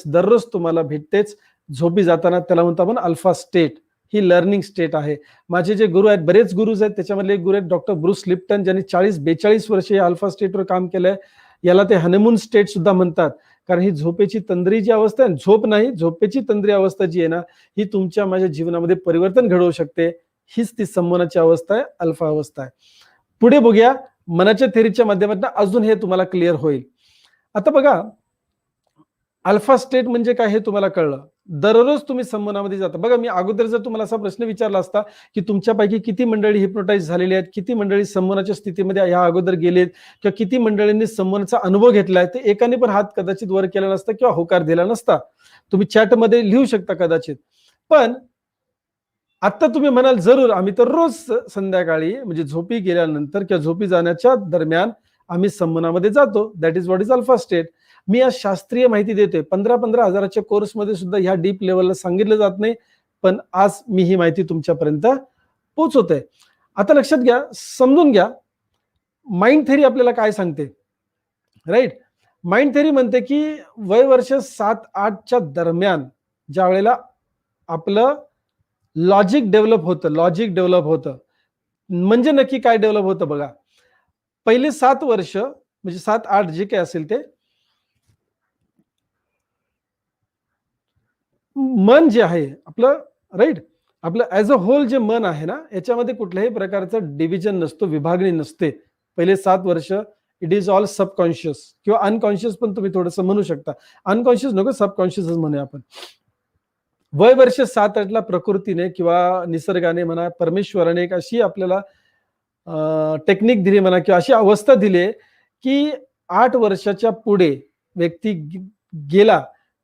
दररोज तुम्हाला भेटतेच. झोपी जाताना त्याला म्हणतो आपण अल्फा स्टेट, ही लर्निंग स्टेट आहे. माझे जे गुरु आहेत, बरेच गुरुज आहेत, त्याच्यामधले एक गुरु आहेत डॉक्टर ब्रुस लिप्टन, ज्यांनी 40-42 वर्षे या अल्फा स्टेटवर काम केलंय. याला ते हनीमून स्टेट सुद्धा म्हणतात, कारण ही झोपेची तंद्री जी अवस्था आहे, झोप नाही, झोपेची तंद्री अवस्था जी आहे ना, ही तुमच्या माझ्या जीवनामध्ये परिवर्तन घडवू शकते. हीच ती संमोनाची अवस्था आहे, अल्फा अवस्था आहे. पुढे बघूया, मनाच्या थेरीच्या माध्यमातून अजून हे तुम्हाला क्लिअर होईल. आता बघा, अल्फा स्टेट म्हणजे काय हे तुम्हाला कळलं. दररोज तुम्ही संमोनामध्ये जाता. बघा, मी अगोदर जर तुम्हाला असा प्रश्न विचारला असता की तुमच्यापैकी किती मंडळी हिप्नोटाइज झालेली आहेत, किती मंडळी संमोनाच्या स्थितीमध्ये या अगोदर गेलेत, किंवा किती मंडळींनी संमोनाचा अनुभव घेतलाय, तर एकाने पण हात कदाचित वर केला नसता किंवा होकार दिला नसता. तुम्ही चॅटमध्ये लिहू शकता कदाचित. पण आता तुम्ही म्हणाल जरूर, आम्ही तर रोज संध्याकाळी म्हणजे झोपी गेल्यानंतर किंवा झोपी जाण्याच्या दरम्यान आम्ही संमोनामध्ये जातो. That is what is alpha state. मी आज शास्त्रीय माहिती देतोय. 15-15 हजाराच्या कोर्समध्ये सुद्धा ह्या डीप लेवलला सांगितलं जात नाही, पण आज मी ही माहिती तुमच्यापर्यंत पोहोचवतोय. आता लक्षात घ्या, समजून घ्या, माइंड थेरी आपल्याला काय सांगते, राईट? माइंड थेरी म्हणते की वय वर्ष 7-8च्या दरम्यान ज्या वेळेला आपलं लॉजिक डेव्हलप होतं. म्हणजे नक्की काय डेव्हलप होतं बघा. पहिले 7 वर्ष म्हणजे 7-8 जे काही असेल ते, मन जे आहे आपलं, राईट, आपलं ऍज अ होल जे मन आहे ना, याच्यामध्ये कुठल्याही प्रकारचं डिव्हिजन नसतो, विभागणी नसते. पहिले 7 वर्ष इट इज ऑल सबकॉन्शियस किंवा अनकॉन्शियस पण तुम्ही थोडंसं म्हणू शकता. अनकॉन्शियस नको, सबकॉन्शियसच म्हणूया आपण. वय वर्ष 7-8ला प्रकृतीने किंवा निसर्गाने म्हणा, परमेश्वराने एक अशी आपल्याला टेक्निक दिली म्हणा, किंवा अशी अवस्था दिली की 8 वर्षाच्या पुढे व्यक्ती गेला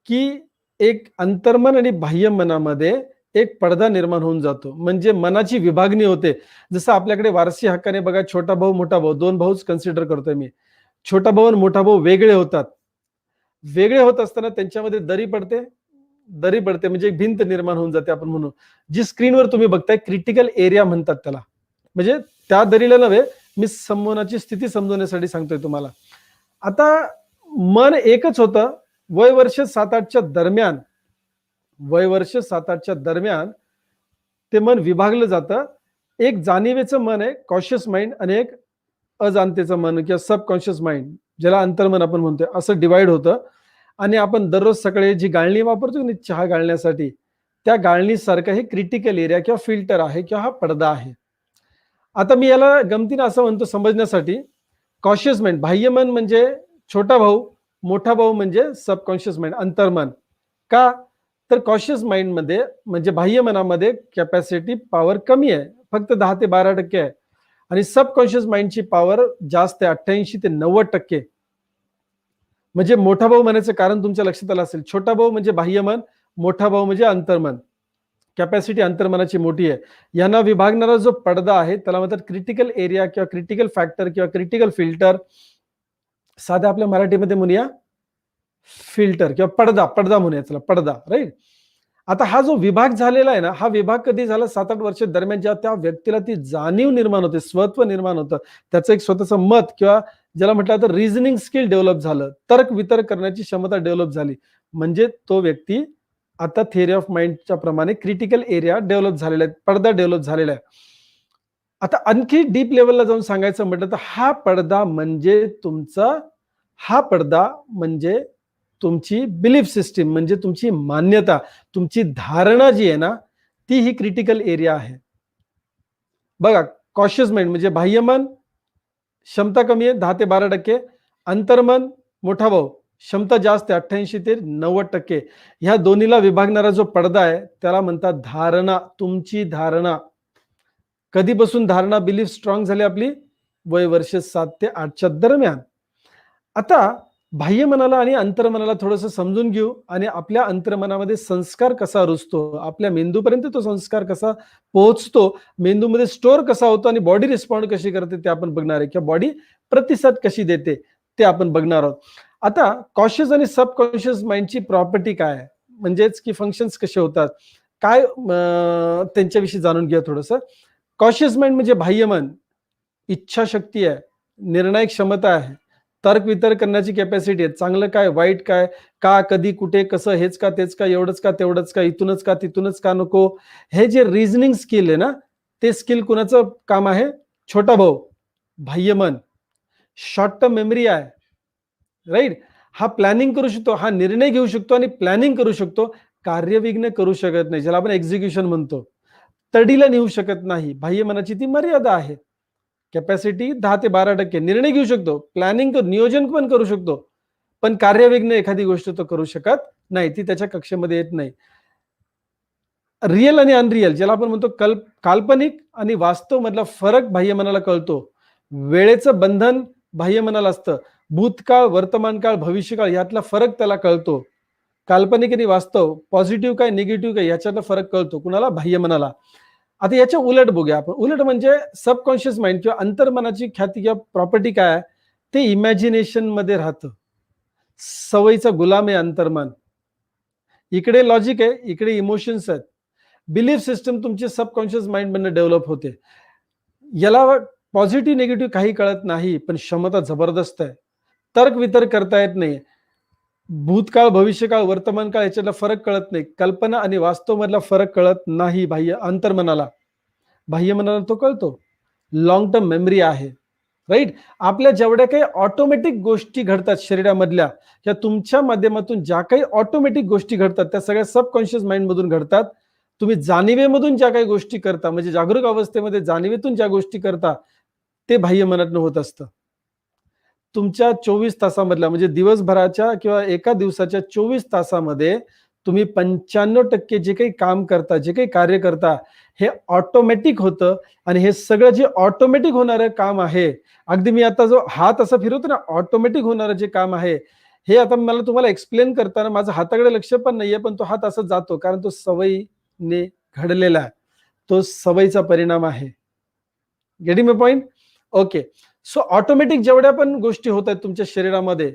की एक अंतर्मन आणि बाह्य मनामध्ये एक पडदा निर्माण होऊन जातो. म्हणजे मनाची विभागणी होते. जसं आपल्याकडे वारसी हक्काने बघा, छोटा भाऊ मोठा भाऊ, 2 भाऊच कन्सिडर करतोय मी. छोटा भाऊ आणि मोठा भाऊ वेगळे होतात. वेगळे होत असताना त्यांच्यामध्ये दरी पडते म्हणजे एक भिंत निर्माण होऊन जाते आपण म्हणू. जी स्क्रीनवर तुम्ही बघताय क्रिटिकल एरिया म्हणतात त्याला. म्हणजे त्या दरीला नव्हे, मी संमोनाची स्थिती समजवण्यासाठी सांगतोय तुम्हाला. आता मन एकच होतं. वय वर्ष 7-8च्या दरम्यान ते मन विभागलं जातं. एक जाणीवेचं मन आहे, कॉन्शियस माइंड, आणि एक अजाणतेचं मन किंवा सबकॉन्शियस माइंड, ज्याला अंतर्मन आपण म्हणतोय, असं डिवाइड होतं. आणि आपण दररोज सकाळी जी गाळणी वापरतो ना चहा गाळण्यासाठी, त्या गाळणीसारखं हे क्रिटिकल एरिया किंवा फिल्टर आहे किंवा हा पडदा आहे. आता मी याला गमतीनं असं म्हणतो समजण्यासाठी, कॉन्शियस माइंड बाह्य मन म्हणजे छोटा भाऊ, मोठा भाऊ म्हणजे सबकॉन्शियस माइंड अंतर्मन. का तर कॉन्शियस माइंड मध्ये म्हणजे बाह्य मनामध्ये कॅपॅसिटी पॉवर कमी आहे, फक्त 10 ते 12% आहे. आणि सबकॉन्शियस माइंडची पॉवर जास्त आहे, 88 ते 90%. म्हणजे मोठा भाऊ म्हणायचं कारण तुमच्या लक्षात आलं असेल. छोटा भाऊ म्हणजे बाह्यमन, मोठा भाऊ म्हणजे अंतर्मन. कॅपॅसिटी अंतर्मनाची मोठी आहे. यांना विभागणारा जो पडदा आहे त्याला म्हणतात क्रिटिकल एरिया किंवा क्रिटिकल फॅक्टर किंवा क्रिटिकल फिल्टर. साध्या आपल्या मराठीमध्ये म्हणूया फिल्टर किंवा पडदा, पडदा म्हणूया चला, पडदा, राईट. आता हा जो विभाग झालेला आहे ना, हा विभाग कधी झाला? 7-8 वर्ष दरम्यान, जेव्हा त्या व्यक्तीला ती जाणीव निर्माण होते, स्वत्व निर्माण होतं, त्याचं एक स्वतःचं मत किंवा ज्याला म्हटलं तर रिझनिंग स्किल डेव्हलप झालं, तर्क वितर्क करण्याची क्षमता डेव्हलप झाली, म्हणजे तो व्यक्ती आता थिअरी ऑफ माइंडच्या प्रमाणे क्रिटिकल एरिया डेव्हलप झालेला आहे, पडदा डेव्हलप झालेला आहे. आता आणखी डीप लेवलला जाऊन सांगायचं म्हटलं तर हा पडदा म्हणजे तुमचा, हा पडदा म्हणजे तुमची बिलीफ सिस्टीम, म्हणजे तुमची मान्यता, तुमची धारणा जी आहे ना, ती ही क्रिटिकल एरिया आहे. बघा, कॉशियस माइंड म्हणजे बाह्यमन, क्षमता कमी आहे 10 ते 12%. अंतर्मन, मोठा भाऊ, क्षमता जास्त आहे 88 ते 90%. ह्या दोन्हीला विभागणारा जो पडदा आहे त्याला म्हणतात धारणा. तुमची धारणा कधीपासून धारणा, बिलीफ स्ट्रॉंग झाली आपली? वय वर्ष 7 ते 8च्या दरम्यान. आता बाह्यमनाला आणि अंतर्मनाला थोडंसं समजून घेऊ आणि आपल्या अंतर्मनामध्ये संस्कार कसा रुजतो, आपल्या मेंदूपर्यंत तो संस्कार कसा पोहोचतो, मेंदूमध्ये स्टोअर कसा होतो आणि बॉडी रिस्पॉन्ड कशी करते ते आपण बघणार आहे, किंवा बॉडी प्रतिसाद कशी देते ते आपण बघणार आहोत. आता कॉन्शियस आणि सबकॉन्शियस माइंडची प्रॉपर्टी काय आहे, म्हणजेच की फंक्शन्स कसे होतात, काय त्यांच्याविषयी जाणून घ्या थोडंसं. कॉन्शियस माइंड म्हणजे बाह्यमन, इच्छाशक्ती आहे, निर्णायक क्षमता आहे, तर्क वितर्क करण्याची कॅपॅसिटी आहे, चांगलं काय वाईट काय, का, कधी, कुठे, कसं, हेच का तेच का, एवढंच का तेवढंच का, इथूनच का तिथूनच का नको, हे जे रिझनिंग स्किल आहे ना, ते स्किल कुणाचं काम आहे? छोटा भाऊ, बाह्यमन. शॉर्ट टर्म मेमरी आहे, राईट. हा प्लॅनिंग करू शकतो, हा निर्णय घेऊ शकतो आणि प्लॅनिंग करू शकतो, कार्यविघ्न करू शकत नाही, ज्याला आपण एक्झिक्युशन म्हणतो, तडीला नेऊ शकत नाही. बाह्यमनाची ती मर्यादा आहे. कॅपॅसिटी 10 ते 12%. निर्णय घेऊ शकतो, प्लॅनिंग नियोजन पण करू शकतो, पण कार्यविघ्न एखादी गोष्ट तो करू शकत नाही, ती त्याच्या कक्षेमध्ये येत नाही. रिअल आणि अनरिअल, ज्याला आपण म्हणतो काल्पनिक आणि वास्तव मधला फरक बाह्यमनाला कळतो. वेळेचं बंधन बाह्यमनाला असतं, भूतकाळ, वर्तमान काळ, भविष्यकाळ यातला फरक त्याला कळतो. काल्पनिक आणि वास्तव, पॉझिटिव्ह काय निगेटिव्ह काय याच्यातला फरक कळतो कुणाला? बाह्यमनाला. आता याच्या उलट बघूया आपण. उलट म्हणजे सबकॉन्शियस माइंड किंवा अंतर्मनाची ख्याती किंवा प्रॉपर्टी काय आहे? ते इमॅजिनेशन मध्ये राहतं, सवयीचा गुलाम आहे अंतर्मन. इकडे लॉजिक आहे, इकडे इमोशन्स आहेत. बिलीफ सिस्टम तुमची सबकॉन्शियस माइंड मधनं डेव्हलप होते. याला पॉझिटिव्ह निगेटिव्ह काही कळत नाही, पण क्षमता जबरदस्त आहे. तर्क वितर्क करता येत नाही, भूतकाळ, भविष्यकाळ, वर्तमान काळ याच्यातला फरक कळत नाही, कल्पना आणि वास्तव मधला फरक कळत नाही अंतर्मनाला. बाह्यमनाला तो कळतो. लॉंग टर्म मेमरी आहे, राईट. आपल्या जेवढ्या काही ऑटोमॅटिक गोष्टी घडतात शरीरामधल्या, या तुमच्या माध्यमातून ज्या काही ऑटोमॅटिक गोष्टी घडतात त्या सगळ्या सबकॉन्शियस माइंड मधून घडतात. तुम्ही जाणीवेमधून ज्या काही गोष्टी करता, म्हणजे जागरूक अवस्थेमध्ये जाणीवेतून ज्या गोष्टी करता, ते बाह्यमनातून होत असतं. तुमच्या 24 तासामधल्या, म्हणजे दिवसभराच्या किंवा एका दिवसाच्या 24 तासामध्ये तुम्ही 95% जे काही काम करता, जे काही कार्य करता, हे ऑटोमॅटिक होतं. आणि हे सगळं जे ऑटोमॅटिक होणारं काम आहे, अगदी मी आता जो हात असा फिरवतो ना, ऑटोमॅटिक होणारं जे काम आहे, हे आता मला तुम्हाला एक्सप्लेन करताना माझं हाताकडे लक्ष पण नाहीये, पण तो हात असाच जातो, कारण तो सवयीने घडलेला आहे, तो सवयीचा परिणाम आहे. गेटिंग माय पॉइंट? ओके. सो ऑटोमॅटिक जेवढ्या पण गोष्टी होत आहेत तुमच्या शरीरामध्ये,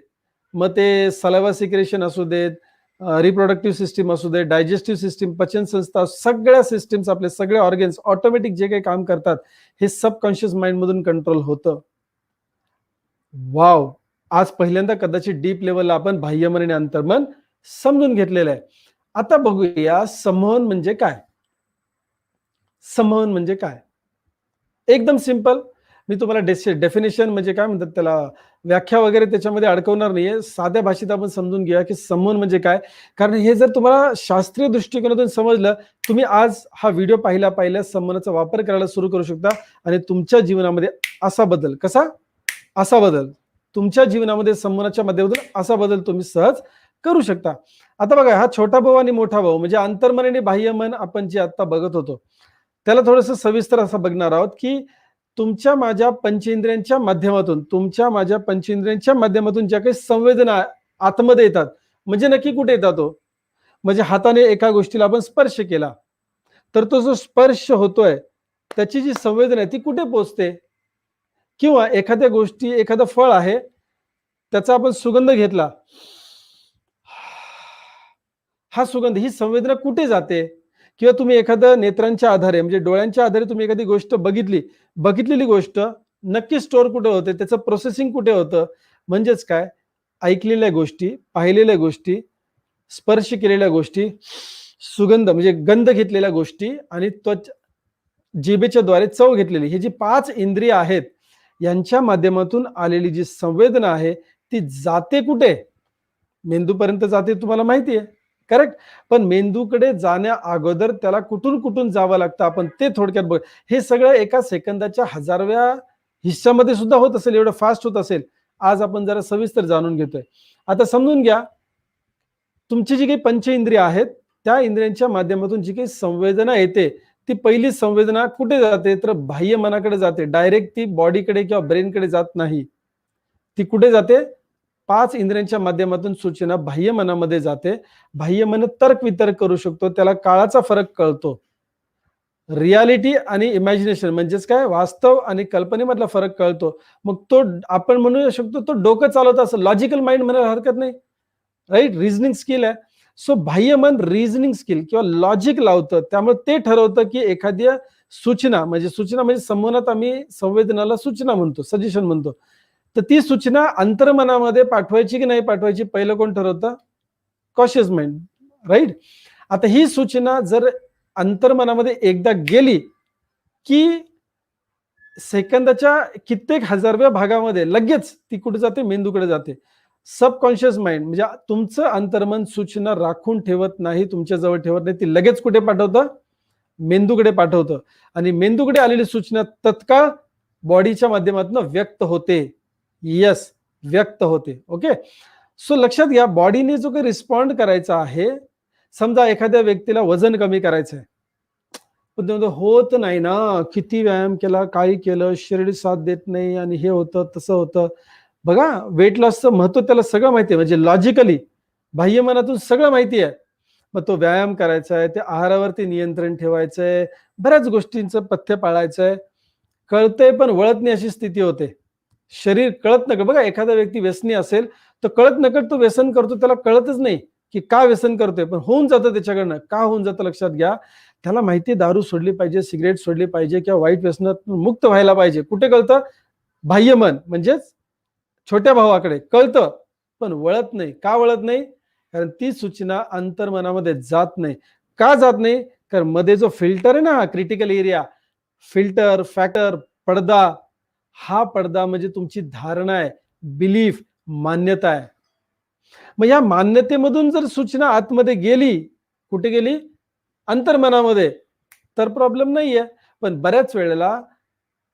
मग ते सलाइवा सिक्रेशन असू देत, रिप्रोडक्टिव्ह सिस्टीम असू दे, डायजेस्टिव्ह सिस्टीम, पचन संस्था, सगळ्या सिस्टीम्स, आपले सगळे ऑर्गन्स ऑटोमॅटिक जे काही काम करतात, हे सबकॉन्शियस माइंड मधून कंट्रोल होतं. वाव, आज पहिल्यांदा कदाचित डीप लेवलला आपण बाह्यमन आणि अंतर्मन समजून घेतलेलं आहे. आता बघूया संमोहन म्हणजे काय. संमोहन म्हणजे काय? एकदम सिंपल. मी तुम्हाला डेफिनेशन म्हणजे काय म्हणतात त्याला, व्याख्या वगैरे त्याच्यामध्ये अडकवणार नाहीये. साध्या भाषेत आपण समजून घ्या की संमोहन म्हणजे काय. कारण हे जर तुम्हाला शास्त्रीय दृष्टिकोनातून समजलं, तुम्ही आज हा व्हिडिओ पाहिल्या संमोहनाचा वापर करायला सुरू करू शकता आणि तुमच्या जीवनामध्ये असा बदल, कसा? असा बदल तुमच्या जीवनामध्ये संमोहनाच्या माध्यमातून असा बदल तुम्ही सहज करू शकता. आता बघा, हा छोटा भाऊ आणि मोठा भाऊ म्हणजे अंतर्मन आणि बाह्यमन आपण जे आता बघत होतो, त्याला थोडंसं सविस्तर असं बघणार आहोत की तुमच्या माझ्या पंचेंद्रियांच्या माध्यमातून, तुमच्या माझ्या पंचेंद्रियांच्या माध्यमातून ज्या काही संवेदना आतमध्ये येतात, म्हणजे नक्की कुठे येतात तो? म्हणजे हाताने एका गोष्टीला आपण स्पर्श केला, तर तो जो स्पर्श होतोय त्याची जी संवेदना आहे ती कुठे पोहोचते? किंवा एखाद्या गोष्टी, एखादं फळ आहे, त्याचा आपण सुगंध घेतला, हा सुगंध, ही संवेदना कुठे जाते? किंवा तुम्ही एखाद्या नेत्रांच्या आधारे म्हणजे डोळ्यांच्या आधारे तुम्ही एखादी गोष्ट बघितलेली गोष्ट नक्की स्टोअर कुठे होते, त्याचं प्रोसेसिंग कुठे होतं? म्हणजेच काय, ऐकलेल्या गोष्टी, पाहिलेल्या गोष्टी, स्पर्श केलेल्या गोष्टी, सुगंध म्हणजे गंध घेतलेल्या गोष्टी आणि जिभेच्या द्वारे चव घेतलेली, ही जी 5 इंद्रिय आहेत, यांच्या माध्यमातून आलेली जी संवेदना आहे ती जाते कुठे? मेंदूपर्यंत जाते, तुम्हाला माहिती आहे, करेक्ट. पण मेंदूकडे जाण्या अगोदर त्याला कुठून कुठून जावं लागतं, आपण ते थोडक्यात बघ. हे सगळं एका सेकंदाच्या 1000व्या हिस्सामध्ये सुद्धा होत असेल, एवढं फास्ट होत असेल. आज आपण जरा सविस्तर जाणून घेतोय. आता समजून घ्या, तुमची जी काही पंचेंद्रिय आहेत, त्या इंद्रियांच्या माध्यमातून जी काही संवेदना येते, ती पहिली संवेदना कुठे जाते? तर बाह्य मनाकडे जाते. डायरेक्ट ती बॉडीकडे किंवा ब्रेनकडे जात नाही. ती कुठे जाते? 5 इंद्रियांच्या माध्यमातून सूचना बाह्य मनामध्ये जाते. बाह्य मन तर्क वितर्क करू शकतो, त्याला काळाचा फरक कळतो. रियालिटी आणि इमॅजिनेशन म्हणजेच काय, वास्तव आणि कल्पनेमधला फरक कळतो. मग तो आपण म्हणू शकतो तो डोकं चालवत असं, लॉजिकल माइंड म्हणायला हरकत नाही, राईट. रिझनिंग स्किल आहे. सो बाह्य मन रिझनिंग स्किल किंवा लॉजिक लावतं, त्यामुळे ते ठरवतं की एखाद्या सूचना म्हणजे संबोधनात आम्ही संवेदनाला सूचना म्हणतो, सजेशन म्हणतो. तर ती सूचना अंतर्मनामध्ये पाठवायची की नाही पाठवायची, पहिलं कोण ठरवतं? Cautious mind, right. आता ही सूचना जर अंतर्मनामध्ये एकदा गेली की सेकंदाच्या कित्येक हजारव्या भागामध्ये लगेच ती कुठे जाते? मेंदूकडे जाते. सबकॉन्शियस माइंड म्हणजे तुमचं अंतर्मन सूचना राखून ठेवत नाही, तुमच्या जवळ ठेवत नाही, ती लगेच कुठे पाठवतं? मेंदूकडे पाठवतं. आणि मेंदूकडे आलेली सूचना तत्काळ बॉडीच्या माध्यमातून व्यक्त होते. येस, व्यक्त होते. ओके. सो लक्षात घ्या, बॉडीने जो काही रिस्पॉन्ड करायचा आहे, समजा एखाद्या व्यक्तीला वजन कमी करायचं आहे, पण ते होत नाही ना, किती व्यायाम केला, काही केलं, शरीर साथ देत नाही आणि हे होतं तसं होतं. बघा, वेट लॉसचं महत्व त्याला सगळं माहिती आहे, म्हणजे लॉजिकली बाह्य मनातून सगळं माहिती आहे. मग तो व्यायाम करायचा आहे, ते आहारावरती नियंत्रण ठेवायचं आहे, बऱ्याच गोष्टींचं पथ्य पाळायचं आहे, कळतंय पण वळत नाही अशी स्थिती होते. शरीर कळत नकळत, बघा एखादा व्यक्ती व्यसनी असेल तर कळत नकळत तो व्यसन करतो, त्याला कळतच नाही की का व्यसन करतोय, पण होऊन जातं त्याच्याकडनं. का होऊन जातं लक्षात घ्या, त्याला माहिती दारू सोडली पाहिजे, सिगरेट सोडली पाहिजे किंवा वाईट व्यसनात मुक्त व्हायला पाहिजे. कुठे कळतं? बाह्य मन म्हणजेच छोट्या भावाकडे कळतं, पण वळत नाही. का वळत नाही? कारण ती सूचना अंतर्मनामध्ये जात नाही. का जात नाही? कारण मध्ये जो फिल्टर आहे ना, क्रिटिकल एरिया, फिल्टर, फॅक्टर, पडदा, हा पडदा म्हणजे तुमची धारणा आहे, बिलीफ, मान्यता आहे. मग या मान्यतेमधून जर सूचना आतमध्ये गेली, कुठे गेली? अंतर्मनामध्ये, तर प्रॉब्लेम नाहीये. पण बऱ्याच वेळेला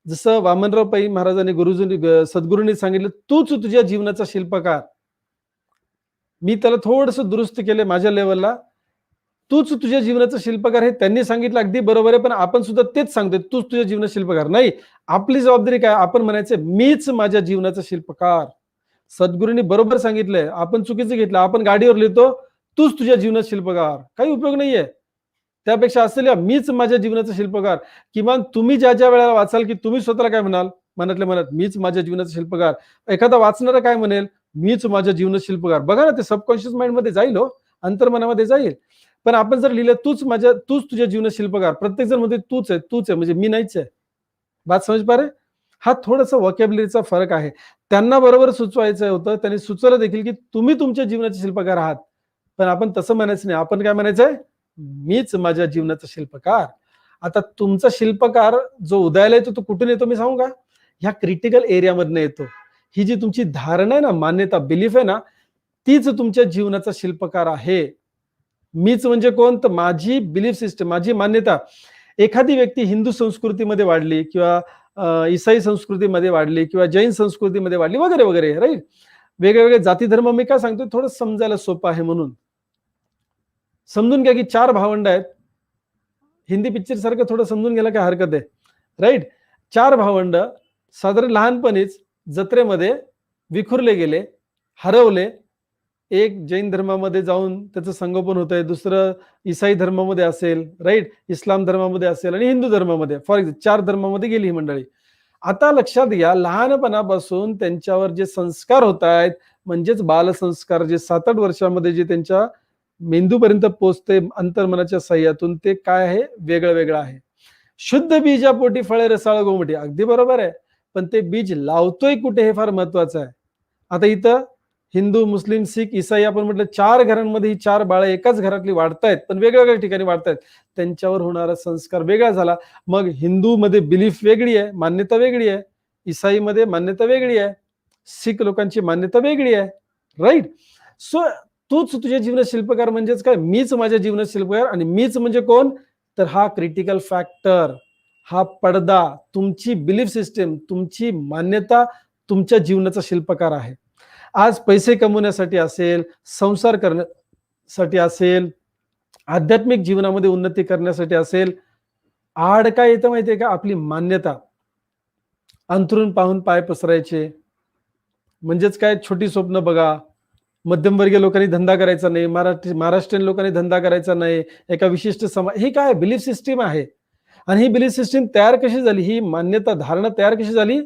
जसं वामनराव पै महाराजांनी सद्गुरूंनी सांगितलं, तूच तुझ्या जीवनाचा शिल्पकार. मी त्याला थोडंसं दुरुस्त केलं माझ्या लेवलला. तूच तुझ्या जीवनाचा शिल्पकार, हे त्यांनी सांगितलं अगदी बरोबर आहे, पण आपण सुद्धा तेच सांगतोय, तूच तुझ्या जीवनाचा शिल्पकार. नाही, आपली जबाबदारी काय? आपण म्हणायचं मीच माझ्या जीवनाचा शिल्पकार. सद्गुरूंनी बरोबर सांगितलंय, आपण चुकीचं घेतलं. आपण गाडीवर लिहितो तूच तुझ्या जीवनाचा शिल्पकार, काही उपयोग नाहीये. त्यापेक्षा असं लिहा, मीच माझ्या जीवनाचा शिल्पकार. किमान तुम्ही ज्या ज्या वेळेला वाचाल की तुम्ही स्वतःला काय म्हणाल, मनातल्या मनात, मीच माझ्या जीवनाचा शिल्पकार. एखादा वाचणारा काय म्हणेल? मीच माझ्या जीवनाचा शिल्पकार. बघा ना, ते सबकॉन्शियस माइंड मध्ये जाईल, हो, अंतर्मनामध्ये जाईल. पण आपण जर लिहिलं तूच तुझ्या जीवनाचा शिल्पकार, प्रत्येक जण मध्ये तूच आहे म्हणजे मी नाहीच आहे. बात समज पा रे? हा थोडासा व्होकॅब्युलरीचा फरक आहे. त्यांना बरोबर सुचवायचं होतं, त्यांनी सुचवलं देखील की तुम्ही तुमच्या जीवनाचे शिल्पकार आहात. पण आपण तसं म्हणायचं नाही. आपण काय म्हणायचंय? मीच माझ्या जीवनाचा शिल्पकार. आता तुमचा शिल्पकार जो उदयाला येतो तो कुठून येतो मी सांगू का? ह्या क्रिटिकल एरियामधनं येतो. ही जी तुमची धारणा आहे ना, मान्यता, बिलीफ आहे ना, तीच तुमच्या जीवनाचा शिल्पकार आहे. मीच म्हणजे कोण? तर माझी बिलीफ सिस्टम, माझी मान्यता. एखादी व्यक्ती हिंदू संस्कृतीमध्ये वाढली किंवा ईसाई संस्कृतीमध्ये वाढली किंवा जैन संस्कृतीमध्ये वाढली वगैरे वगैरे, राईट. वेगवेगळे जाती धर्म मी काय सांगतोय, थोडं समजायला सोपं आहे म्हणून. समजून घ्या की 4 भावंड आहेत. हिंदी पिक्चर सारखं थोडं समजून घ्यायला काय हरकत आहे, राईट. 4 भावंड साधारण लहानपणीच जत्रेमध्ये विखुरले गेले, हरवले. एक जैन धर्मामध्ये जाऊन त्याचं संगोपन होतंय, दुसरं ईसाई धर्मामध्ये असेल, राईट, इस्लाम धर्मामध्ये असेल आणि हिंदू धर्मामध्ये, फॉर एक्झाम्पल 4 धर्मामध्ये गेली ही मंडळी. आता लक्षात घ्या, लहानपणापासून त्यांच्यावर जे संस्कार होत आहेत, म्हणजेच बालसंस्कार, जे 7-8 वर्षामध्ये जे त्यांच्या मेंदूपर्यंत पोहोचते अंतर्मनाच्या सहाय्यातून, ते काय आहे, वेगळं वेगळं आहे. शुद्ध बीजापोटी फळे रसाळ गोमटी, अगदी बरोबर आहे, पण ते बीज लावतोय कुठे हे फार महत्वाचं आहे. आता इथं हिंदू, मुस्लिम, सिख, ईसाई आपण म्हटलं 4 घरांमध्ये ही 4 बाळं एकाच घरातली वाढतायत, पण वेगवेगळ्या ठिकाणी वाढतायत. त्यांच्यावर होणारा संस्कार वेगळा झाला. मग हिंदू मध्ये बिलीफ वेगळी आहे, मान्यता वेगळी आहे, ईसाई मध्ये मान्यता वेगळी आहे, सिख लोकांची मान्यता वेगळी आहे, राईट. सो तूच तुझ्या जीवनात शिल्पकार म्हणजेच काय, मीच माझ्या जीवनात शिल्पकार. आणि मीच म्हणजे कोण, तर हा क्रिटिकल फॅक्टर, हा पडदा, तुमची बिलीफ सिस्टीम, तुमची मान्यता तुमच्या जीवनाचा शिल्पकार आहे. आज पैसे कमवण्यासाठी असेल, संसार करण्यासाठी असेल, आध्यात्मिक जीवनामध्ये उन्नती करण्यासाठी असेल, आड काय येतं माहितीये का, आपली मान्यता. अंथरून पाहून पाय पसरायचे म्हणजेच काय, छोटी स्वप्न बघा. मध्यमवर्गीय लोकांनी धंदा करायचा नाही, महाराष्ट्रीयन लोकांनी धंदा करायचा नाही, एका विशिष्ट समाज, ही काय बिलीफ सिस्टीम आहे. आणि ही बिलीफ सिस्टीम तयार कशी झाली, ही मान्यता धारणा तयार कशी झाली,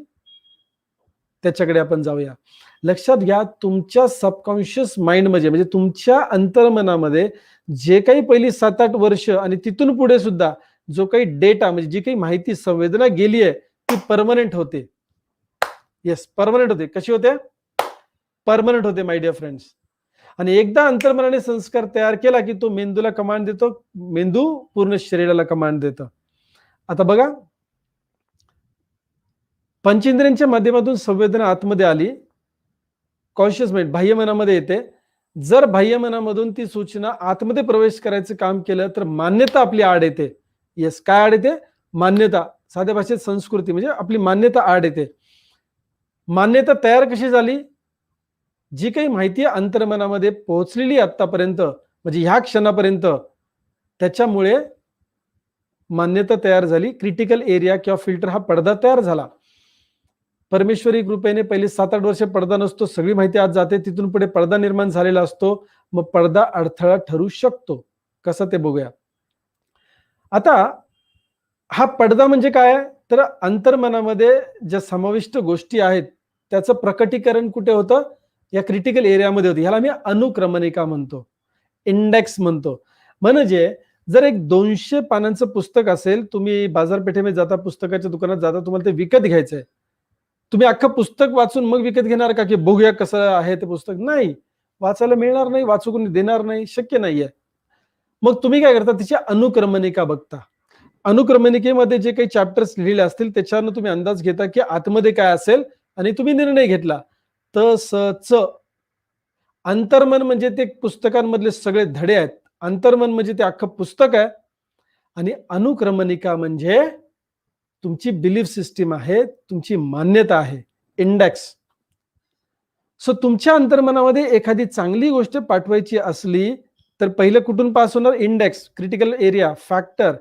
त्याच्याकडे आपण जाऊया. लक्षात घ्या, तुमच्या सबकॉन्शियस माइंड म्हणजे तुमच्या अंतर्मनामध्ये जे काही पहिली 7-8 वर्ष आणि तिथून पुढे सुद्धा जो काही डेटा, म्हणजे जी काही माहिती, संवेदना गेली आहे, ती परमनंट होते. येस, परमनंट होते. कशी होते, परमनंट होते माय डिअर फ्रेंड्स. आणि एकदा अंतर्मनाने संस्कार तयार केला की तो मेंदूला कमांड देतो, मेंदू पूर्ण शरीराला कमांड देतो. आता बघा, पंचेंद्रियांच्या माध्यमातून संवेदना आतमध्ये आली, कॉन्शियस माइंड बाह्य मनामध्ये येते. जर बाह्य मनामधून ती सूचना आतमध्ये प्रवेश करायचं काम केलं तर मान्यता आपली आड येते. येस, काय आड येते, मान्यता. साध्या भाषेत संस्कृती म्हणजे आपली मान्यता आड येते. मान्यता तयार कशी झाली, जी काही माहिती अंतर्मनामध्ये पोहोचलेली आतापर्यंत, म्हणजे ह्या क्षणापर्यंत, त्याच्यामुळे मान्यता तयार झाली. क्रिटिकल एरिया किंवा फिल्टर, हा पडदा तयार झाला. परमेश्वरी कृपेने पहिले 7-8 वर्ष पडदा नसतो, सगळी माहिती आज जाते, तिथून पुढे पडदा निर्माण झालेला असतो. मग पडदा अडथळा ठरू शकतो. कसं ते बघूया. आता हा पडदा म्हणजे काय, तर अंतर्मनामध्ये ज्या समाविष्ट गोष्टी आहेत त्याचं प्रकटीकरण कुठे होतं, या क्रिटिकल एरियामध्ये होतं. ह्याला मी अनुक्रमणिका म्हणतो, इंडेक्स म्हणतो. म्हणजे जर एक 200 पानांचं पुस्तक असेल, तुम्ही बाजारपेठेमध्ये जाता, पुस्तकाच्या दुकानात जाता, तुम्हाला ते विकत घ्यायचंय, तुम्ही अख्खं पुस्तक वाचून मग विकत घेणार का, की बघूया कसं आहे ते पुस्तक, नाही, वाचायला मिळणार नाही, वाचू कोणी देणार नाही, शक्य नाहीये. मग तुम्ही काय करता, तिची अनुक्रमणिका बघता. अनुक्रमणिकेमध्ये जे काही चॅप्टर्स लिहिले असतील त्याच्यावरून तुम्ही अंदाज घेता की आतमध्ये काय असेल आणि तुम्ही निर्णय घेतला. तसंच अंतर्मन म्हणजे ते पुस्तकांमधले सगळे धडे आहेत, अंतर्मन म्हणजे ते अख्खं पुस्तक आहे. आणि अनुक्रमणिका म्हणजे तुमची बिलीफ सिस्टीम आहे, तुमची मान्यता आहे, इंडेक्स. सो तुमच्या अंतर्मनामध्ये एखादी चांगली गोष्ट पाठवायची असली तर पहिलं कुठून पास होणार, index, critical area, factor,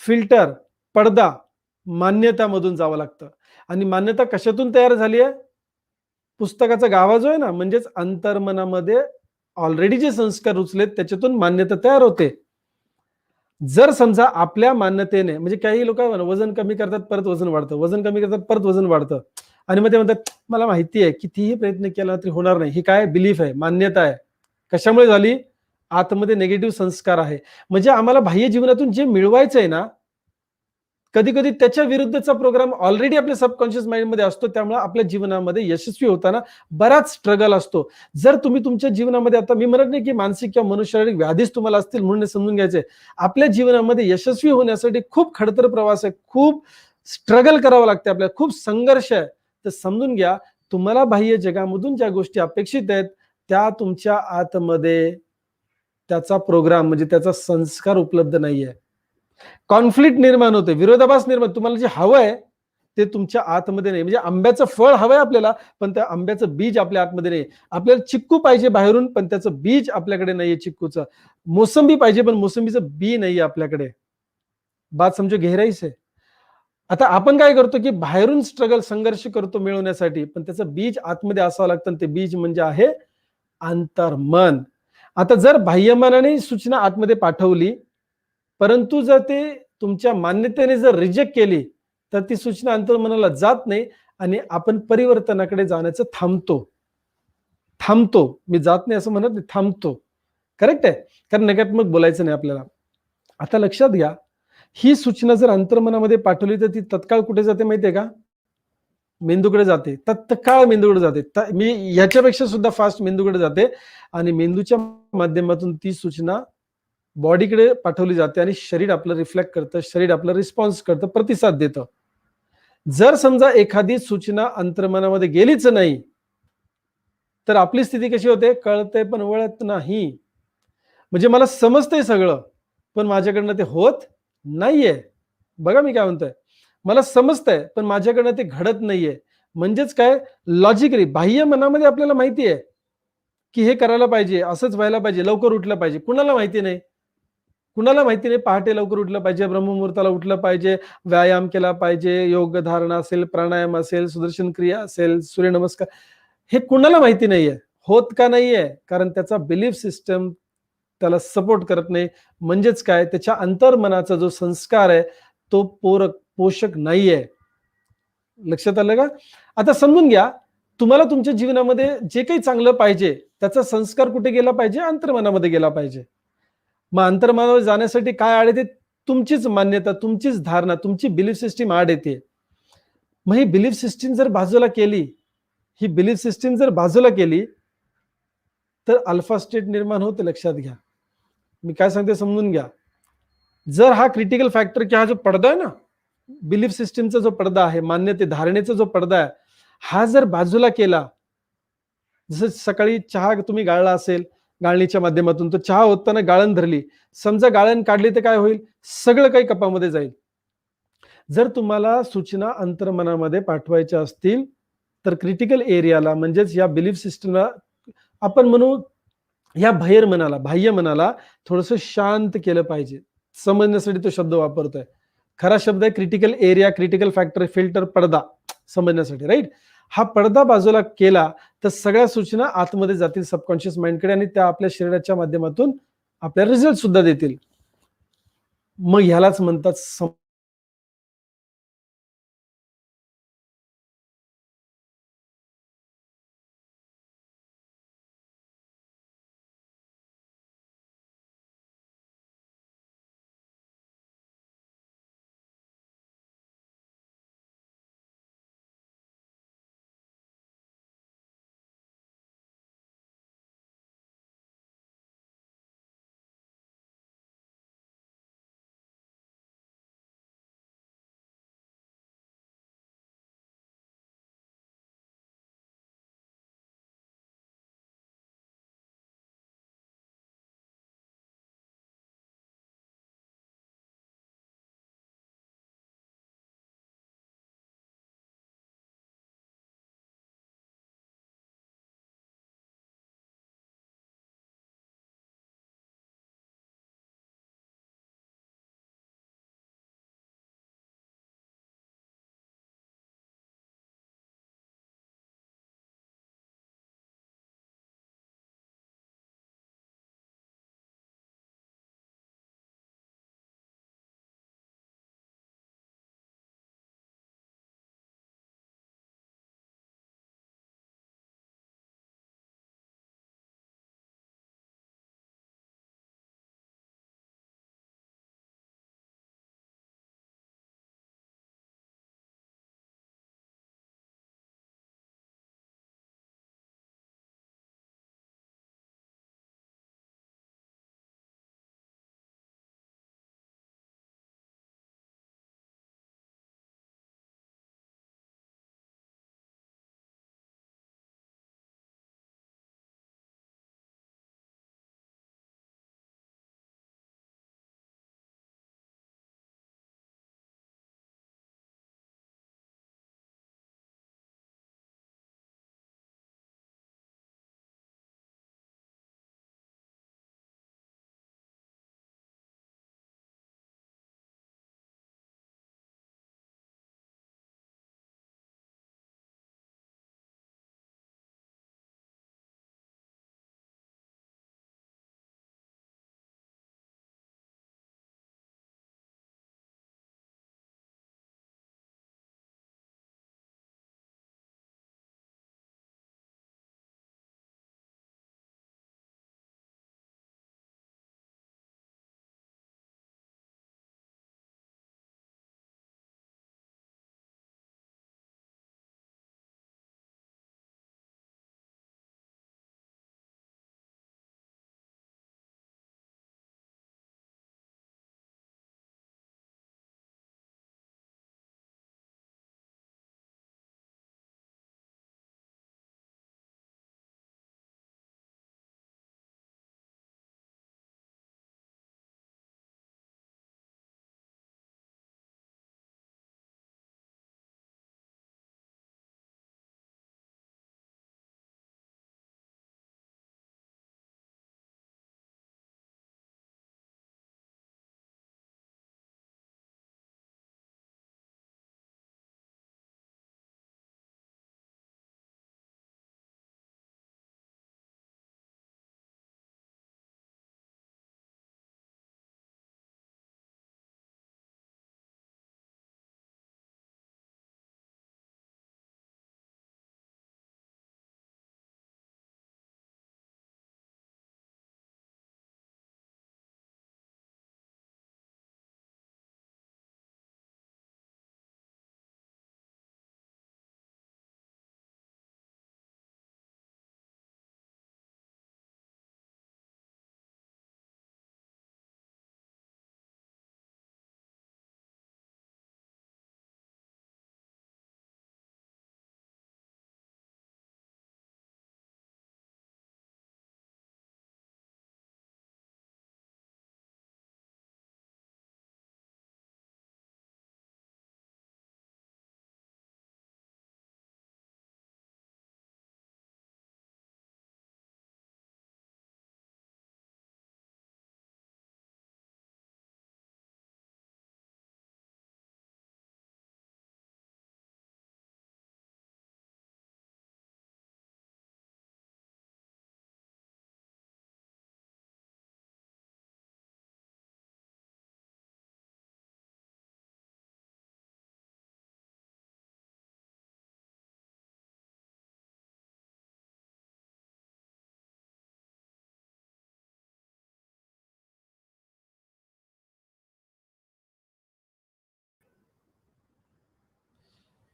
filter, पडदा, मान्यता मधून जावं लागतं. आणि मान्यता कशातून तयार झाली आहे, पुस्तकाचा गाभा जो आहे ना, म्हणजेच अंतर्मनामध्ये ऑलरेडी जे संस्कार उचलेत त्याच्यातून मान्यता तयार होते. जर समजा आपल्या मान्यतेने, म्हणजे काही लोक वजन कमी करतात परत वजन वाढतं, वजन कमी करतात परत वजन वाढतं, आणि मग ते म्हणतात मला माहिती आहे कितीही प्रयत्न केला तरी होणार नाही. ही काय बिलीफ आहे, मान्यता आहे. कशामुळे झाली, आतमध्ये निगेटिव्ह संस्कार आहे. म्हणजे आम्हाला बाह्य जीवनातून जे मिळवायचं आहे ना, कधी कधी त्याच्या विरुद्धचा प्रोग्राम ऑलरेडी आपल्या सबकॉन्शियस माइंड मध्ये असतो. त्यामुळे आपल्या जीवनामध्ये यशस्वी होताना बराच स्ट्रगल असतो. जर तुम्ही तुमच्या जीवनामध्ये, आता मी म्हणत नाही की मानसिक किंवा मनोशारीरिक व्याधीच तुम्हाला असतील म्हणून समजून घ्यायचे, आपल्या जीवनामध्ये यशस्वी होण्यासाठी खूप खडतर प्रवास आहे, खूप स्ट्रगल करावं लागते, आपल्याला खूप संघर्ष आहे. तर समजून घ्या, तुम्हाला बाह्य जगामधून ज्या गोष्टी अपेक्षित आहेत त्या तुमच्या आतमध्ये त्याचा प्रोग्राम म्हणजे त्याचा संस्कार उपलब्ध नाहीये. कॉन्फ्लिक्ट निर्माण होते, विरोधाभास निर्माण, तुम्हाला जे हवं आहे ते तुमच्या आतमध्ये नाही. म्हणजे आंब्याचं फळ हवंय आपल्याला, पण त्या आंब्याचं बीज आपल्या आतमध्ये नाही. आपल्याला चिक्कू पाहिजे बाहेरून, पण त्याचं बीज आपल्याकडे नाहीये चिक्कूचं. मोसंबी पाहिजे, पण मोसंबीचं बी नाहीये आपल्याकडे. बात समजो, गहराई से. आता आपण काय करतो, की बाहेरून स्ट्रगल संघर्ष करतो मिळवण्यासाठी, पण त्याचं बीज आतमध्ये असावं लागतं आणि ते बीज म्हणजे आहे अंतर्मन. आता जर बाह्यमनाने सूचना आतमध्ये पाठवली, परंतु जर ते तुमच्या मान्यतेने जर रिजेक्ट केली, तर ती सूचना अंतर्मनाला जात नाही आणि आपण परिवर्तनाकडे जाण्याचं थांबतो. थांबतो. मी जात नाही असं म्हणत नाही, थांबतो. करेक्ट आहे. कारण नकारात्मक बोलायचं नाही आपल्याला. आता लक्षात घ्या, ही सूचना जर अंतर्मनामध्ये पाठवली, तर ती तत्काळ कुठे जाते माहिती आहे का? मेंदूकडे जाते. तत्काळ मेंदूकडे जाते. मी ह्याच्यापेक्षा सुद्धा फास्ट मेंदूकडे जाते आणि मेंदूच्या माध्यमातून ती सूचना बॉडीकडे पाठवली जाते आणि शरीर आपलं रिफ्लेक्ट करतं, शरीर आपलं रिस्पॉन्स करतं, प्रतिसाद देतं. जर समजा एखादी सूचना अंतर्मनामध्ये गेलीच नाही, तर आपली स्थिती कशी होते? कळतंय पण वळत नाही. म्हणजे मला समजतंय सगळं, पण माझ्याकडनं ते होत नाहीये. बघा मी काय म्हणतोय. मला समजतंय, पण माझ्याकडनं ते घडत नाहीये. म्हणजेच काय? लॉजिकली बाह्य मनामध्ये आपल्याला माहिती आहे, की हे करायला पाहिजे, असंच व्हायला पाहिजे, लवकर उठलं पाहिजे. कुणाला माहिती नाही? कुणाला माहिती नाही पहाटे लवकर उठलं पाहिजे, ब्रह्ममुहूर्ताला उठलं पाहिजे, व्यायाम केला पाहिजे, योग धारणा असेल, प्राणायाम असेल, सुदर्शन क्रिया असेल, सूर्यनमस्कार हे कुणाला माहिती नाहीये. होत का नाहीये? कारण त्याचा बिलीफ सिस्टम त्याला सपोर्ट करत नाही. म्हणजेच काय? त्याच्या अंतर्मनाचा जो संस्कार आहे, तो पोषक नाहीये. लक्षात आलं का? आता समजून घ्या, तुम्हाला तुमच्या जीवनामध्ये जे काही चांगलं पाहिजे, त्याचा संस्कार कुठे गेला पाहिजे? अंतर्मनामध्ये गेला पाहिजे. मग अंतर्मनावर जाण्यासाठी काय आड येते? तुमचीच मान्यता, तुमचीच धारणा, तुमची बिलीफ सिस्टीम आड येते. मग ही बिलीफ सिस्टीम जर बाजूला केली, ही बिलीफ सिस्टीम जर बाजूला केली, तर अल्फा स्टेट निर्माण होते लक्षात घ्या. मी काय सांगते समजून घ्या. जर हा क्रिटिकल फॅक्टर की हा जो पडदा आहे ना, बिलीफ सिस्टीमचा जो पडदा आहे, मान्यते धारणेचा जो पडदा आहे, हा जर बाजूला केला, जसं सकाळी चहा तुम्ही गाळला असेल, गाळणीच्या माध्यमातून तो चहा ओतताना गाळण धरली. समजा गाळण काढली तर काय होईल? सगळं काही कपामध्ये जाईल. जर तुम्हाला सूचना अंतर्मनामध्ये पाठवायच्या असतील, तर क्रिटिकल एरियाला म्हणजेच या बिलीफ सिस्टमला आपण म्हणू या बहिर्मनाला, बाह्य मनाला थोडंसं शांत केलं पाहिजे. समजण्यासाठी तो शब्द वापरतोय. खरा शब्द आहे critical area, critical factor, filter, पडदा समजण्यासाठी राईट. हा पडदा बाजूला केला तर सगळ्या सूचना आतमध्ये जातील सबकॉन्शियस माइंडकडे आणि त्या आपल्या शरीराच्या माध्यमातून आपल्याला रिझल्ट सुद्धा देतील. मग ह्यालाच म्हणतात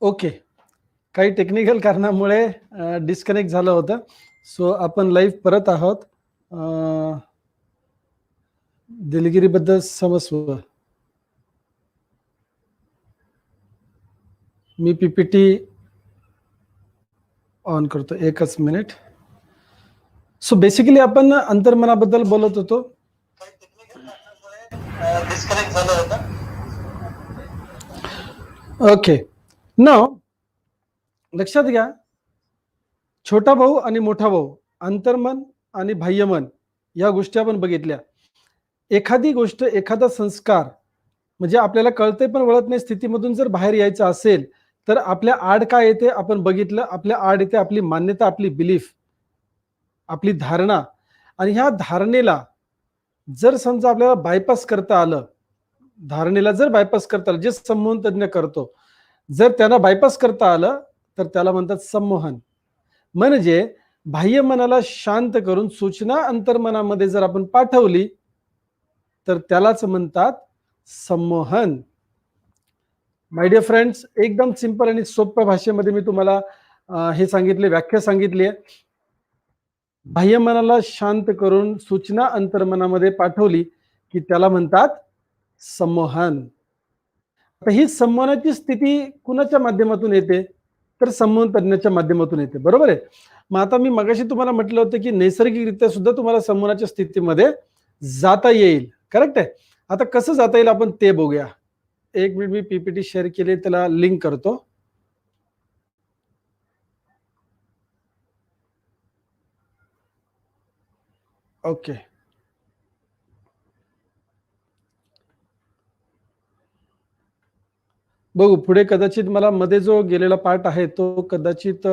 ओके. काही टेक्निकल कारणामुळे डिस्कनेक्ट झालं होतं. सो आपण लाईव्ह परत आहोत. दिलगिरीबद्दल क्षमस्व. मी पीपीटी ऑन करतो, एकच मिनिट. सो बेसिकली आपण अंतर्मनाबद्दल बोलत होतो. डिस्कनेक्ट झालं होतं. ओके. नाव लक्षात घ्या, छोटा भाऊ आणि मोठा भाऊ, अंतर्मन आणि बाह्यमन या गोष्टी आपण बघितल्या. एखादी गोष्ट, एखादा संस्कार म्हणजे आपल्याला कळते पण वळत नाही स्थितीमधून जर बाहेर यायचं असेल तर आपल्या आड काय येते आपण बघितलं. आपल्या आड येते आपली मान्यता, आपली बिलीफ, आपली धारणा. आणि ह्या धारणेला जर समजा आपल्याला बायपास करता आलं, धारणेला जर बायपास करता आलं, जे संमोहन तज्ञ करतो, जर त्यांना बायपास करता आलं तर त्याला म्हणतात संमोहन. म्हणजे बाह्य मनाला शांत करून सूचना अंतर्मनामध्ये जर आपण पाठवली तर त्यालाच म्हणतात संमोहन. माय डिअर फ्रेंड्स, एकदम सिंपल आणि सोप्या भाषेमध्ये मी तुम्हाला हे सांगितले, व्याख्या सांगितली आहे. बाह्य मनाला शांत करून सूचना अंतर्मनामध्ये पाठवली की त्याला म्हणतात संमोहन. आता ही संमोहनाची स्थिती कुणाच्या माध्यमातून येते तर संमोहन तज्ञाच्या माध्यमातून येते, बरोबर आहे. मग आता मी मगाशी तुम्हाला म्हटलं होतं की नैसर्गिकरित्या सुद्धा तुम्हाला संमोहनाच्या स्थितीमध्ये जाता येईल, करेक्ट आहे. आता कसं जाता येईल आपण ते बघूया. एक मिनिट, मी पीपीटी शेअर केली, त्याला लिंक करतो. ओके. बघू पुढे, कदाचित मला मध्ये जो गेलेला पार्ट आहे तो कदाचित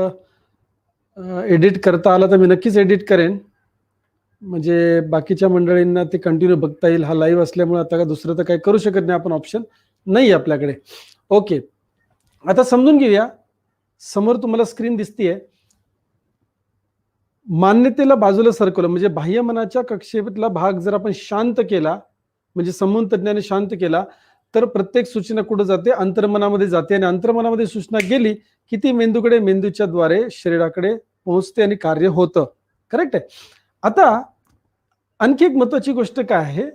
एडिट करता आला तर मी नक्कीच एडिट करेन, म्हणजे बाकीच्या मंडळींना ते कंटिन्यू बघता येईल. हा लाईव्ह असल्यामुळे आता का दुसरं तर काही करू शकत नाही आपण, ऑप्शन नाही आपल्याकडे. ओके, आता समजून घेऊया. समोर तुम्हाला स्क्रीन दिसतीये. मान्यतेला बाजूला सरकवलं म्हणजे बाह्य मनाच्या कक्षेतला भाग जर आपण शांत केला, म्हणजे संमोहन तज्ञाने शांत केला, तर प्रत्येक सूचना कुठे जाते, अंतर्मनामध्ये जाते. आणि अंतर्मनामध्ये सूचना गेली की ती मेंदूकडे, मेंदूच्या द्वारे शरीराकडे पोहोचते आणि कार्य होतं, करेक्ट आहे. आता आणखी एक महत्वाची गोष्ट काय आहे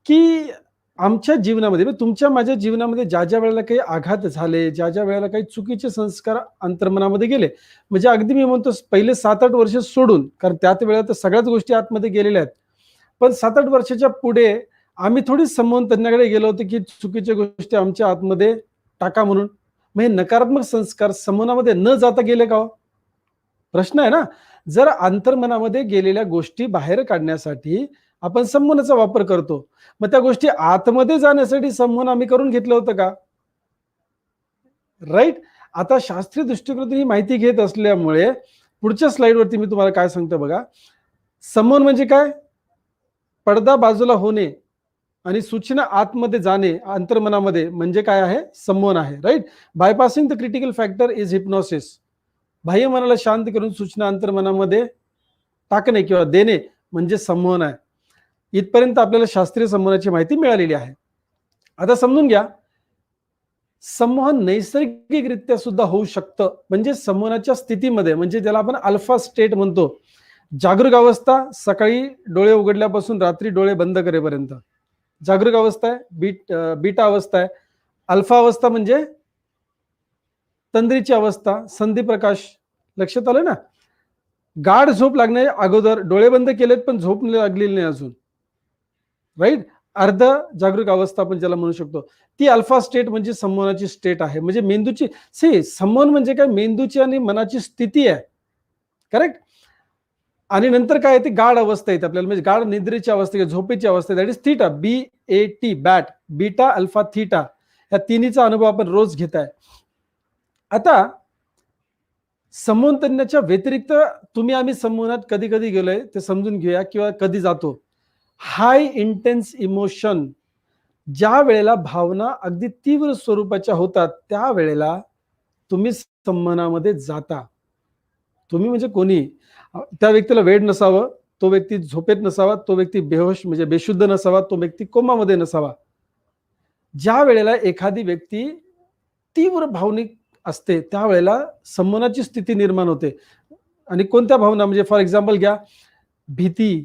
की आमच्या जीवनामध्ये, तुमच्या माझ्या जीवनामध्ये ज्या ज्या वेळेला काही आघात झाले, ज्या ज्या वेळेला काही चुकीचे संस्कार अंतर्मनामध्ये गेले, म्हणजे अगदी मी म्हणतो पहिले 7-8 वर्ष सोडून, कारण त्यात वेळेला तर सगळ्याच गोष्टी आतमध्ये गेलेल्या आहेत, पण 7-8 वर्षाच्या पुढे आम्ही थोडी संमोहन तज्ञाकडे गेलो होतो की चुकीच्या गोष्टी आमच्या आतमध्ये टाका म्हणून. मग हे नकारात्मक संस्कार संमोहनामध्ये न जाता गेले का हो? प्रश्न आहे ना. जर अंतर्मनामध्ये गेलेल्या गोष्टी बाहेर काढण्यासाठी आपण संमोहनाचा वापर करतो, मग त्या गोष्टी आतमध्ये जाण्यासाठी संमोहन आम्ही करून घेतलं होतं का? राईट. आता शास्त्रीय दृष्टिकोनातून ही माहिती घेत असल्यामुळे पुढच्या स्लाइडवरती मी तुम्हाला काय सांगतो बघा. संमोहन म्हणजे काय? पडदा बाजूला होणे आणि सूचना आतमध्ये जाणे अंतर्मनामध्ये, म्हणजे काय आहे? संमोहन आहे, right. Bypassing the critical factor is hypnosis. बाह्य मनाला शांत करून सूचना अंतर्मनामध्ये टाकणे किंवा देणे म्हणजे संमोहन आहे. इथपर्यंत आपल्याला शास्त्रीय संमोहनाची माहिती मिळालेली आहे. आता समजून घ्या, संमोहन नैसर्गिकरित्या सुद्धा होऊ शकतं. म्हणजे संमोहनाच्या स्थितीमध्ये, म्हणजे ज्याला आपण अल्फा स्टेट म्हणतो, जागरूक अवस्था सकाळी डोळे उघडल्यापासून रात्री डोळे बंद करेपर्यंत जागरूक अवस्था आहे. बीटा अवस्था आहे. अल्फा अवस्था म्हणजे तंद्रीची अवस्था, संधी प्रकाश. लक्षात आलं ना. गाढ झोप लागणे अगोदर, डोळे बंद केलेत पण झोप लागलेली नाही अजून, राईट. अर्ध जागरूक अवस्था आपण ज्याला म्हणू शकतो, ती अल्फा स्टेट म्हणजे संमोहनाची स्टेट आहे. म्हणजे मेंदूची संमोहन म्हणजे काय? मेंदूची आणि मनाची स्थिती आहे, करेक्ट. आणि नंतर काय येते? गाढ अवस्था येते आपल्याला, म्हणजे गाढ निद्रेची अवस्था, झोपेची अवस्था, that is theta, BAT, bat, beta, alpha, theta. या तिन्हीचा अनुभव आपण रोज घेताय. आता संमोहन तज्ञाच्या व्यतिरिक्त तुम्ही आम्ही संमोहनात कधी कधी गेलोय ते समजून घेऊया, किंवा कधी जातो. हाय इंटेन्स इमोशन, ज्या वेळेला भावना अगदी तीव्र स्वरूपाच्या होतात त्या वेळेला तुम्ही संमोहनामध्ये जाता. तुम्ही म्हणजे कोणी, त्या व्यक्तीला वेड नसावं, तो व्यक्ती झोपेत नसावा, तो व्यक्ती बेहोश म्हणजे बेशुद्ध नसावा, तो व्यक्ती कोमामध्ये नसावा. ज्या वेळेला एखादी व्यक्ती तीव्र भावनिक असते त्यावेळेला संमोहनाची स्थिती निर्माण होते. आणि कोणत्या भावना, म्हणजे फॉर एक्झाम्पल घ्या, भीती,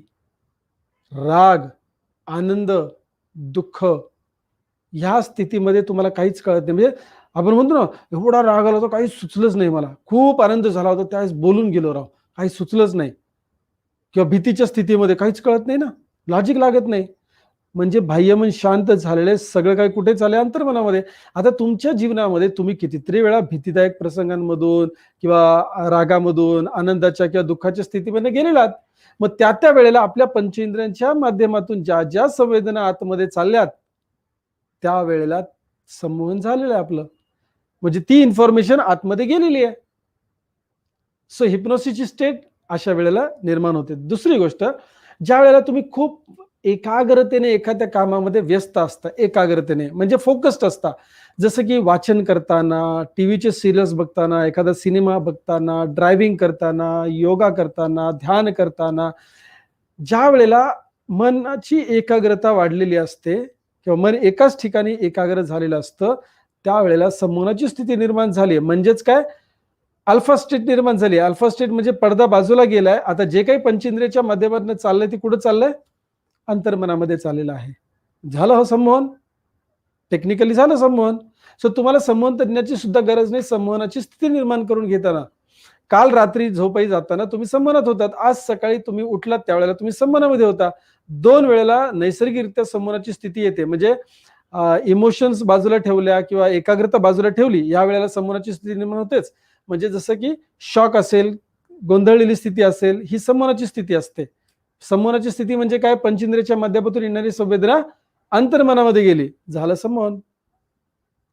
राग, आनंद, दुःख, ह्या स्थितीमध्ये तुम्हाला काहीच कळत नाही. म्हणजे आपण म्हणतो ना, एवढा राग आला होता काही सुचलंच नाही मला, खूप आनंद झाला होता त्यावेळेस बोलून गेलो राव, काही सुचलंच नाही. किंवा भीतीच्या स्थितीमध्ये काहीच कळत नाही ना, लॉजिक लागत नाही. म्हणजे बाह्यमन शांत झालेले, सगळं काही कुठे चाललंय अंतर्मनामध्ये. आता तुमच्या जीवनामध्ये तुम्ही कितीतरी वेळा भीतीदायक प्रसंगांमधून किंवा रागामधून, आनंदाच्या किंवा दुःखाच्या स्थितीमध्ये गेलेला आहात. मग त्या वेळेला आपल्या पंचेंद्रियांच्या माध्यमातून ज्या ज्या संवेदना आतमध्ये चालल्यात, त्यावेळेला संमोहन झालेलं आहे आपलं. म्हणजे ती इन्फॉर्मेशन आतमध्ये गेलेली आहे. सो हिप्नोसिसची स्टेट अशा वेळेला निर्माण होते. दुसरी गोष्ट, ज्या वेळेला तुम्ही खूप एकाग्रतेने एखाद्या कामामध्ये व्यस्त असता, एकाग्रतेने म्हणजे फोकस्ड असता, जसं की वाचन करताना, टीव्हीचे सिरियल्स बघताना, एखादा सिनेमा बघताना, ड्रायव्हिंग करताना, योगा करताना, ध्यान करताना, ज्या वेळेला मनाची एकाग्रता वाढलेली असते किंवा मन एकाच ठिकाणी एकाग्र झालेलं असतं, त्यावेळेला संमोहनाची स्थिती निर्माण झाली. म्हणजेच काय, अल्फा स्टेट निर्माण झाली. अल्फा स्टेट म्हणजे पडदा बाजूला गेलाय. आता जे काही पंचेंद्रियाच्या माध्यमातून चाललंय ते कुठं चाललंय? अंतर्मनामध्ये चाललेलं आहे. झालं हो संमोहन, टेक्निकली झालं संमोहन. सो तुम्हाला संमोहन तज्ञाची सुद्धा गरज नाही संमोहनाची स्थिती निर्माण करून घेताना. काल रात्री झोपाई जाताना तुम्ही संमोहनात होतात, आज सकाळी तुम्ही उठलात त्यावेळेला तुम्ही संमोहनामध्ये होता. 2 वेळेला नैसर्गिकरित्या संमोहनाची स्थिती येते. म्हणजे इमोशन्स बाजूला ठेवल्या किंवा एकाग्रता बाजूला ठेवली, या वेळेला संमोहनाची स्थिती निर्माण होतेच. म्हणजे जसं की शॉक असेल, गोंधळलेली स्थिती असेल, ही संमोहनाची स्थिती असते. संमोहनाची स्थिती म्हणजे काय, पंचेंद्रियाच्या माध्यमातून येणारी संवेदना अंतर्मनामध्ये गेली, झालं संमोहन.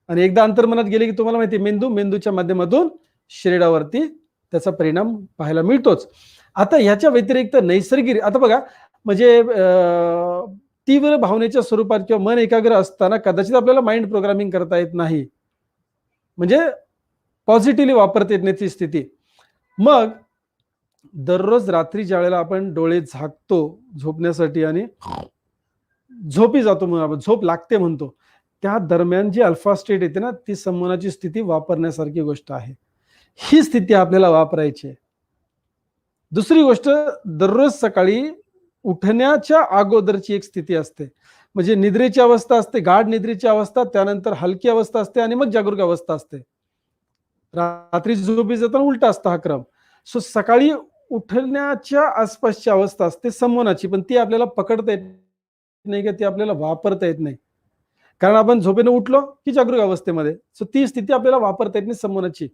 आणि एकदा अंतर्मनात गेले की तुम्हाला माहिती आहे, मेंदूच्या माध्यमातून शरीरावरती त्याचा परिणाम पाहायला मिळतोच. आता ह्याच्या व्यतिरिक्त नैसर्गिक, आता बघा, म्हणजे तीव्र भावनेच्या स्वरूपात किंवा मन एकाग्र असताना कदाचित आपल्याला माइंड प्रोग्रामिंग करता येत नाही, म्हणजे पॉझिटिव्हली वापरता येत नाही ती स्थिती. मग दररोज रात्री ज्या वेळेला आपण डोळे झाकतो झोपण्यासाठी आणि झोपी जातो, म्हणून आपण झोप लागते म्हणतो, त्या दरम्यान जी अल्फा स्टेट येते ना, ती संमोहनाची स्थिती वापरण्यासारखी गोष्ट आहे. ही स्थिती आपल्याला वापरायची आहे. दुसरी गोष्ट, दररोज सकाळी उठण्याच्या अगोदरची एक स्थिती असते, म्हणजे निद्रेची अवस्था असते, गाढ निद्रेची अवस्था, त्यानंतर हलकी अवस्था असते आणि मग जागरूक अवस्था असते. रात्री झोपी जाताना उलटा असता हा क्रम. सो सकाळी उठण्याच्या आसपासची अवस्था असते संमोहनाची, पण ती आपल्याला पकडता येत नाही का, ती आपल्याला वापरता येत नाही. कारण आपण झोपेने उठलो की जागरूक अवस्थेमध्ये, सो ती स्थिती आपल्याला वापरता येत नाही संमोहनाची.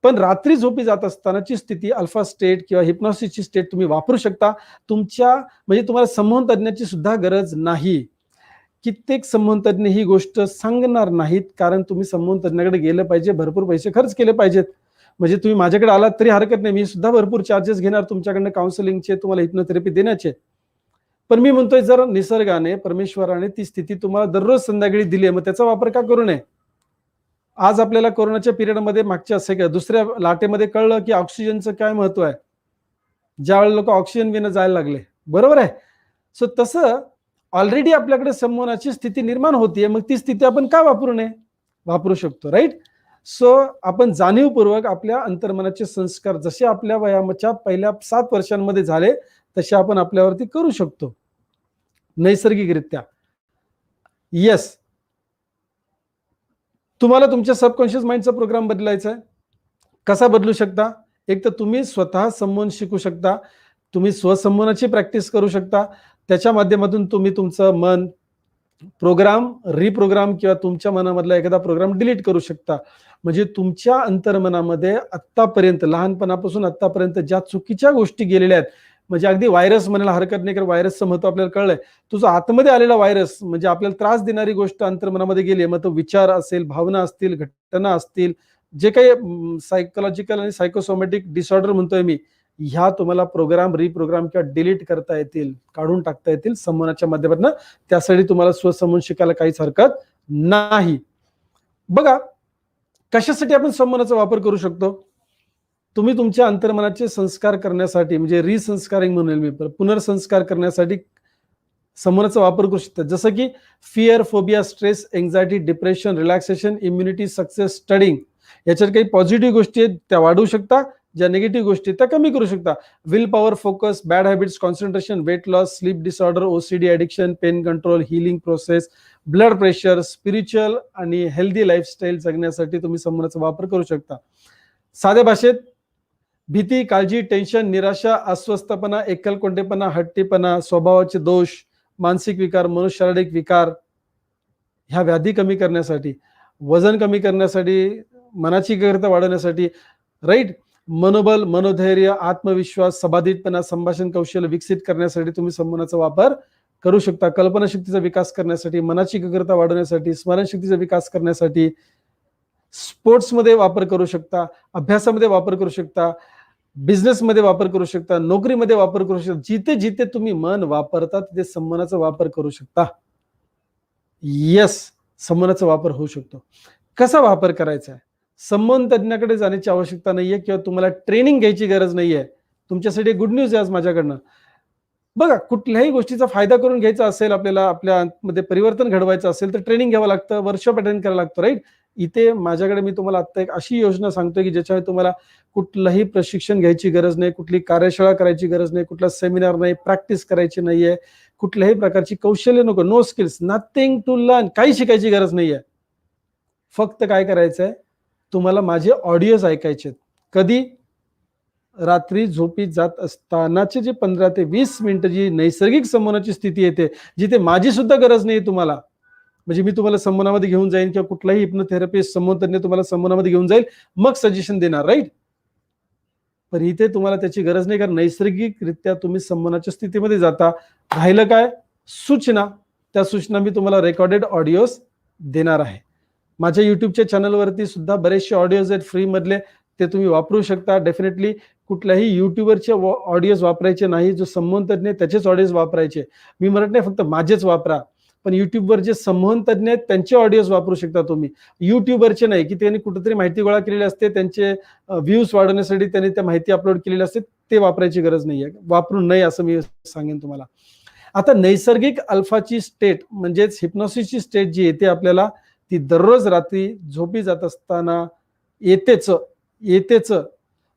पण रात्री झोपी जात असतानाची स्थिती अल्फा स्टेट किंवा हिप्नॉसिसची स्टेट तुम्ही वापरू शकता. तुमच्या, म्हणजे तुम्हाला संमोहन तज्ञाची सुद्धा गरज नाही. कित्येक संमोहन तज्ञ ही गोष्ट सांगणार नाहीत, कारण तुम्ही संमोहन तज्ञाकडे गेलं पाहिजे, भरपूर पैसे खर्च केले पाहिजेत. म्हणजे तुम्ही माझ्याकडे आलात तरी हरकत नाही, मी सुद्धा भरपूर चार्जेस घेणार तुमच्याकडनं काउन्सिलिंगचे, तुम्हाला हिप्नोथेरपी देण्याचे. पण मी म्हणतोय, जर निसर्गाने, परमेश्वराने ती स्थिती तुम्हाला दररोज संध्याकाळी दिली आहे, मग त्याचा वापर का करू नये? आज आपल्याला कोरोनाच्या पिरियडमध्ये, मागच्या दुसऱ्या लाटेमध्ये कळलं की ऑक्सिजनचं काय महत्व आहे, ज्यावेळेला लोक ऑक्सिजन विना जायला लागले, बरोबर आहे. सो तसं ऑलरेडी आपल्याकडे संमोहनाची स्थिती निर्माण होतीये, मग ती स्थिती आपण का वापरू नये? वापरू शकतो, राईट. सो आपण जाणीवपूर्वक आपल्या अंतर्मनाचे संस्कार जसे आपल्या वयाच्या पहिल्या 7 वर्षांमध्ये झाले, तसे आपण आपल्यावरती करू शकतो नैसर्गिकरित्या. येस, तुम्हाला तुमच्या सबकॉन्शियस माइंडचा प्रोग्राम बदलायचा आहे. कसा बदलू शकता? एक तर तुम्ही स्वतः संमोहन शिकू शकता, तुम्ही स्वसंमोहनाची प्रॅक्टिस करू शकता. त्याच्या माध्यमातून तुम्ही तुमचं मन प्रोग्राम, रिप्रोग्राम किंवा तुमच्या मनामधला एखादा प्रोग्राम डिलीट करू शकता. म्हणजे तुमच्या अंतर्मनामध्ये आत्तापर्यंत, लहानपणापासून आत्तापर्यंत ज्या चुकीच्या गोष्टी गेलेल्या आहेत, म्हणजे अगदी व्हायरस म्हणायला हरकत नाही, कारण व्हायरसचं महत्व आपल्याला कळलंय. तुझं आतमध्ये आलेला व्हायरस, म्हणजे आपल्याला त्रास देणारी गोष्ट अंतर्मनामध्ये गेली, मग तो विचार असेल, भावना असतील, घटना असतील, जे काही सायकोलॉजिकल आणि सायकोसोमॅटिक डिसऑर्डर म्हणतोय मी, ह्या तुम्हाला प्रोग्राम, रिप्रोग्राम किंवा डिलीट करता येतील, काढून टाकता येतील संमोहनाच्या माध्यमातून. त्यासाठी तुम्हाला स्वसंमोहन शिकायला काहीच हरकत नाही. बघा, कशासाठी आपण संमोहनाचा वापर करू शकतो? तुम्ही तुमच्या अंतर्मनाचे संस्कार करण्यासाठी, म्हणजे रिसंस्कारिंग म्हणेल मी, पुनर्संस्कार करण्यासाठी संमोहनाचा वापर करू शकता. जसं की fear, phobia, stress, anxiety, depression, relaxation, immunity, success, studying, याच्यात काही पॉझिटिव्ह गोष्टी आहेत त्या वाढवू शकता, ज्या निगेटिव्ह गोष्टी त्या कमी करू शकता. Will power, focus, bad habits, concentration, weight loss, sleep disorder, OCD, addiction, pain control, healing process, blood pressure, spiritual आणि हेल्दी लाईफस्टाईल जगण्यासाठी तुम्ही संमोनाचा वापर करू शकता. साध्या भाषेत भीती, काळजी, टेन्शन, निराशा, अस्वस्थपणा, एकलकोंडेपणा, हट्टीपणा, स्वभावाचे दोष, मानसिक विकार, मनोशारीरिक विकार ह्या व्याधी कमी करण्यासाठी, वजन कमी करण्यासाठी, मनाची एकाग्रता वाढवण्यासाठी, राईट, मनोबल, मनोधैर्य, आत्मविश्वास, सबाधितपणा, संभाषण कौशल्य विकसित करण्यासाठी तुम्ही संमोनाचा वापर करू शकता. कल्पनाशक्तीचा विकास करण्यासाठी, मनाची एकाग्रता वाढवण्यासाठी, स्मरणशक्तीचा विकास करण्यासाठी, स्पोर्ट्समध्ये वापर करू शकता, अभ्यासामध्ये वापर करू शकता, बिझनेसमध्ये वापर करू शकता, नोकरीमध्ये वापर करू शकता. जिथे जिथे तुम्ही मन वापरता तिथे संमोनाचा वापर करू शकता. येस, संमोनाचा वापर होऊ शकतो. कसा वापर करायचा आहे? संमोहन तज्ञाकडे जाण्याची आवश्यकता नाहीये किंवा तुम्हाला ट्रेनिंग घ्यायची गरज नाहीये. तुमच्यासाठी गुड न्यूज आहे आज माझ्याकडनं. बघा, कुठल्याही गोष्टीचा फायदा करून घ्यायचा असेल, आपल्याला आपल्या आतमध्ये परिवर्तन घडवायचं असेल तर ट्रेनिंग घ्यावं लागतं, वर्कशॉप अटेंड करायला लागतं, राईट. इथे माझ्याकडे मी तुम्हाला आता एक अशी योजना सांगतोय की ज्याच्यामध्ये तुम्हाला कुठलंही प्रशिक्षण घ्यायची गरज नाही, कुठली कार्यशाळा करायची गरज नाही, कुठला सेमिनार नाही, प्रॅक्टिस करायची नाहीये, कुठल्याही प्रकारची कौशल्य नको, no skills, nothing to learn, काही शिकायची गरज नाहीये. फक्त काय करायचंय, तुम्हाला माझे ऑडिओज ऐकायचे. कधी? रात्री झोपी जात असतानाचे जे 15 ते 20 मिनिटं जी नैसर्गिक संमोनाची स्थिती येते, जिथे माझी सुद्धा गरज नाही तुम्हाला, म्हणजे मी तुम्हाला संमोनामध्ये घेऊन जाईन किंवा कुठलाही हिप्नोथेरपिस्ट, संमोहन तज्ञ तुम्हाला संमोनामध्ये घेऊन जाईल, मग सजेशन देणार, राईट. पण इथे तुम्हाला त्याची गरज नाही, कारण नैसर्गिकरित्या तुम्ही संमोनाच्या स्थितीमध्ये जाता. राहिलं काय? सूचना. त्या सूचना मी तुम्हाला रेकॉर्डेड ऑडिओज देणार आहे. माझ्या युट्यूबच्या चॅनलवरती सुद्धा बरेचसे ऑडिओज आहेत फ्री मधले, ते तुम्ही वापरू शकता. डेफिनेटली कुठल्याही युट्यूबरचे ऑडिओज वापरायचे नाही, जो संमोहन तज्ञ त्याचेच ऑडिओज वापरायचे. मी म्हणत नाही फक्त माझेच वापरा, पण युट्यूबवर जे संमोहन तज्ञ आहेत त्यांचे ऑडिओज वापरू शकता तुम्ही. युट्यूबरचे नाही, की त्यांनी कुठेतरी माहिती गोळा केलेली असते, त्यांचे व्ह्यूज वाढवण्यासाठी त्यांनी त्या माहिती अपलोड केलेली असते, ते वापरायची गरज नाहीये, वापरू नये असं मी सांगेन तुम्हाला. आता नैसर्गिक अल्फाची स्टेट म्हणजेच हिप्नोसिसची स्टेट जी येते आपल्याला, ती दररोज रात्री झोपी जात असताना येतेच.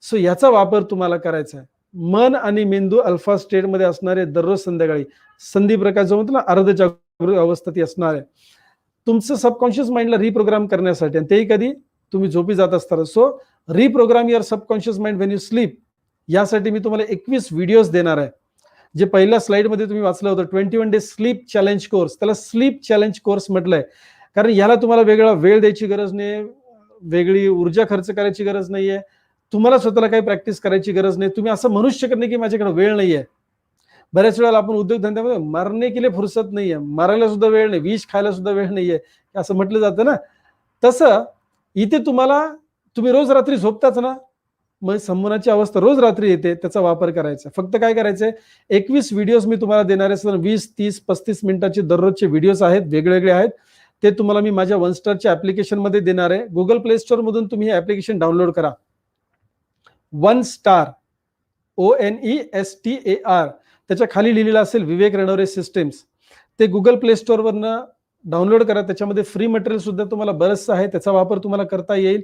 सो याचा वापर तुम्हाला करायचा आहे. मन आणि मेंदू अल्फा स्टेट मध्ये असणारे दररोज संध्याकाळी संधी प्रकाश जो म्हणतो ना, अर्धजागृत अवस्था ती असणार आहे तुमचं सबकॉन्शियस माइंडला रिप्रोग्राम करण्यासाठी, आणि तेही कधी? तुम्ही झोपी जात असताना. So reprogram your subconscious mind when you sleep, यासाठी मी तुम्हाला 21 व्हिडिओज देणार आहे. जे पहिल्या स्लाइड मध्ये तुम्ही वाचलं होतं 21 डेज स्लीप चॅलेंज कोर्स, त्याला स्लीप चॅलेंज कोर्स म्हटलंय, कारण याला तुम्हाला वेगळा वेळ द्यायची गरज नाही, वेगळी ऊर्जा खर्च करायची गरज नाहीये, तुम्हाला स्वतःला काही प्रॅक्टिस करायची गरज नाही. तुम्ही असं म्हणूच शकत नाही की माझ्याकडे वेळ नाहीये. बऱ्याच वेळेला आपण उद्योगधंद्यामध्ये मरणे के लिए फुर्सत नाहीये, मरायला सुद्धा वेळ नाही, विष खायला सुद्धा वेळ नाहीये, असं म्हटलं जातं ना. तसं इथे तुम्ही रोज रात्री झोपताच ना, मग संमोनाची अवस्था रोज रात्री येते, त्याचा वापर करायचा. फक्त काय करायचंय, 21 व्हिडिओज मी तुम्हाला देणार आहे. 20, 30, 35 मिनिटाचे दररोजचे व्हिडिओज आहेत, वेगवेगळे आहेत. ते तुम्हाला मी माझ्या वन स्टारच्या ऍप्लिकेशन मध्ये देणार आहे. गुगल प्ले स्टोर मधून तुम्ही हे ऍप्लिकेशन डाउनलोड करा. वन स्टार, ONESTAR, त्याच्या खाली लिहिलेलं असेल विवेक रणवरे सिस्टम्स. ते गुगल प्ले स्टोर वरनं डाउनलोड करा. त्याच्यामध्ये फ्री मटेरियल सुद्धा तुम्हाला बरंचसं आहे, त्याचा वापर तुम्हाला करता येईल.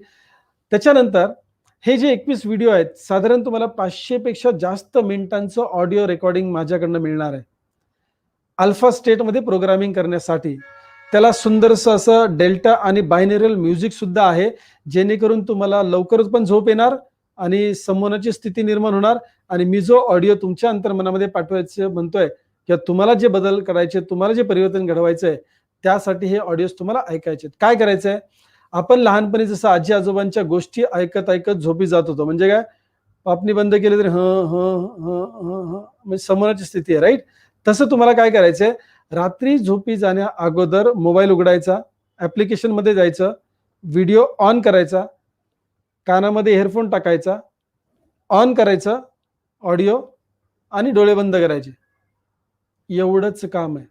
त्याच्यानंतर हे जे 21 व्हिडिओ आहेत, साधारण तुम्हाला 500 पेक्षा जास्त मिनिटांचं ऑडिओ रेकॉर्डिंग माझ्याकडनं मिळणार आहे अल्फा स्टेटमध्ये प्रोग्रामिंग करण्यासाठी. त्याला सुंदरसं असं डेल्टा आणि बायनरल म्युझिक सुद्धा आहे, जेणेकरून तुम्हाला लवकरच पण झोप येणार आणि संमोनाची स्थिती निर्माण होणार. आणि मी जो ऑडिओ तुमच्या अंतर्मनामध्ये पाठवायचं म्हणतोय, किंवा तुम्हाला जे बदल करायचे, तुम्हाला जे परिवर्तन घडवायचंय, त्यासाठी हे ऑडिओज तुम्हाला ऐकायचे. काय करायचंय, आपण लहानपणी जसं आजी आजोबांच्या गोष्टी ऐकत ऐकत झोपी जात होतो, म्हणजे काय, पापणी बंद केली तरी म्हणजे संमोनाची स्थिती आहे, राईट. तसं तुम्हाला काय करायचंय, रात्री झोपी जाण्या अगोदर मोबाईल उघडायचा, ऍप्लिकेशन मध्ये जायचं, व्हिडिओ ऑन करायचा, कानामध्ये इयरफोन टाकायचा, ऑन करायचं ऑडिओ आणि डोळे बंद करायचे. एवढंच काम आहे.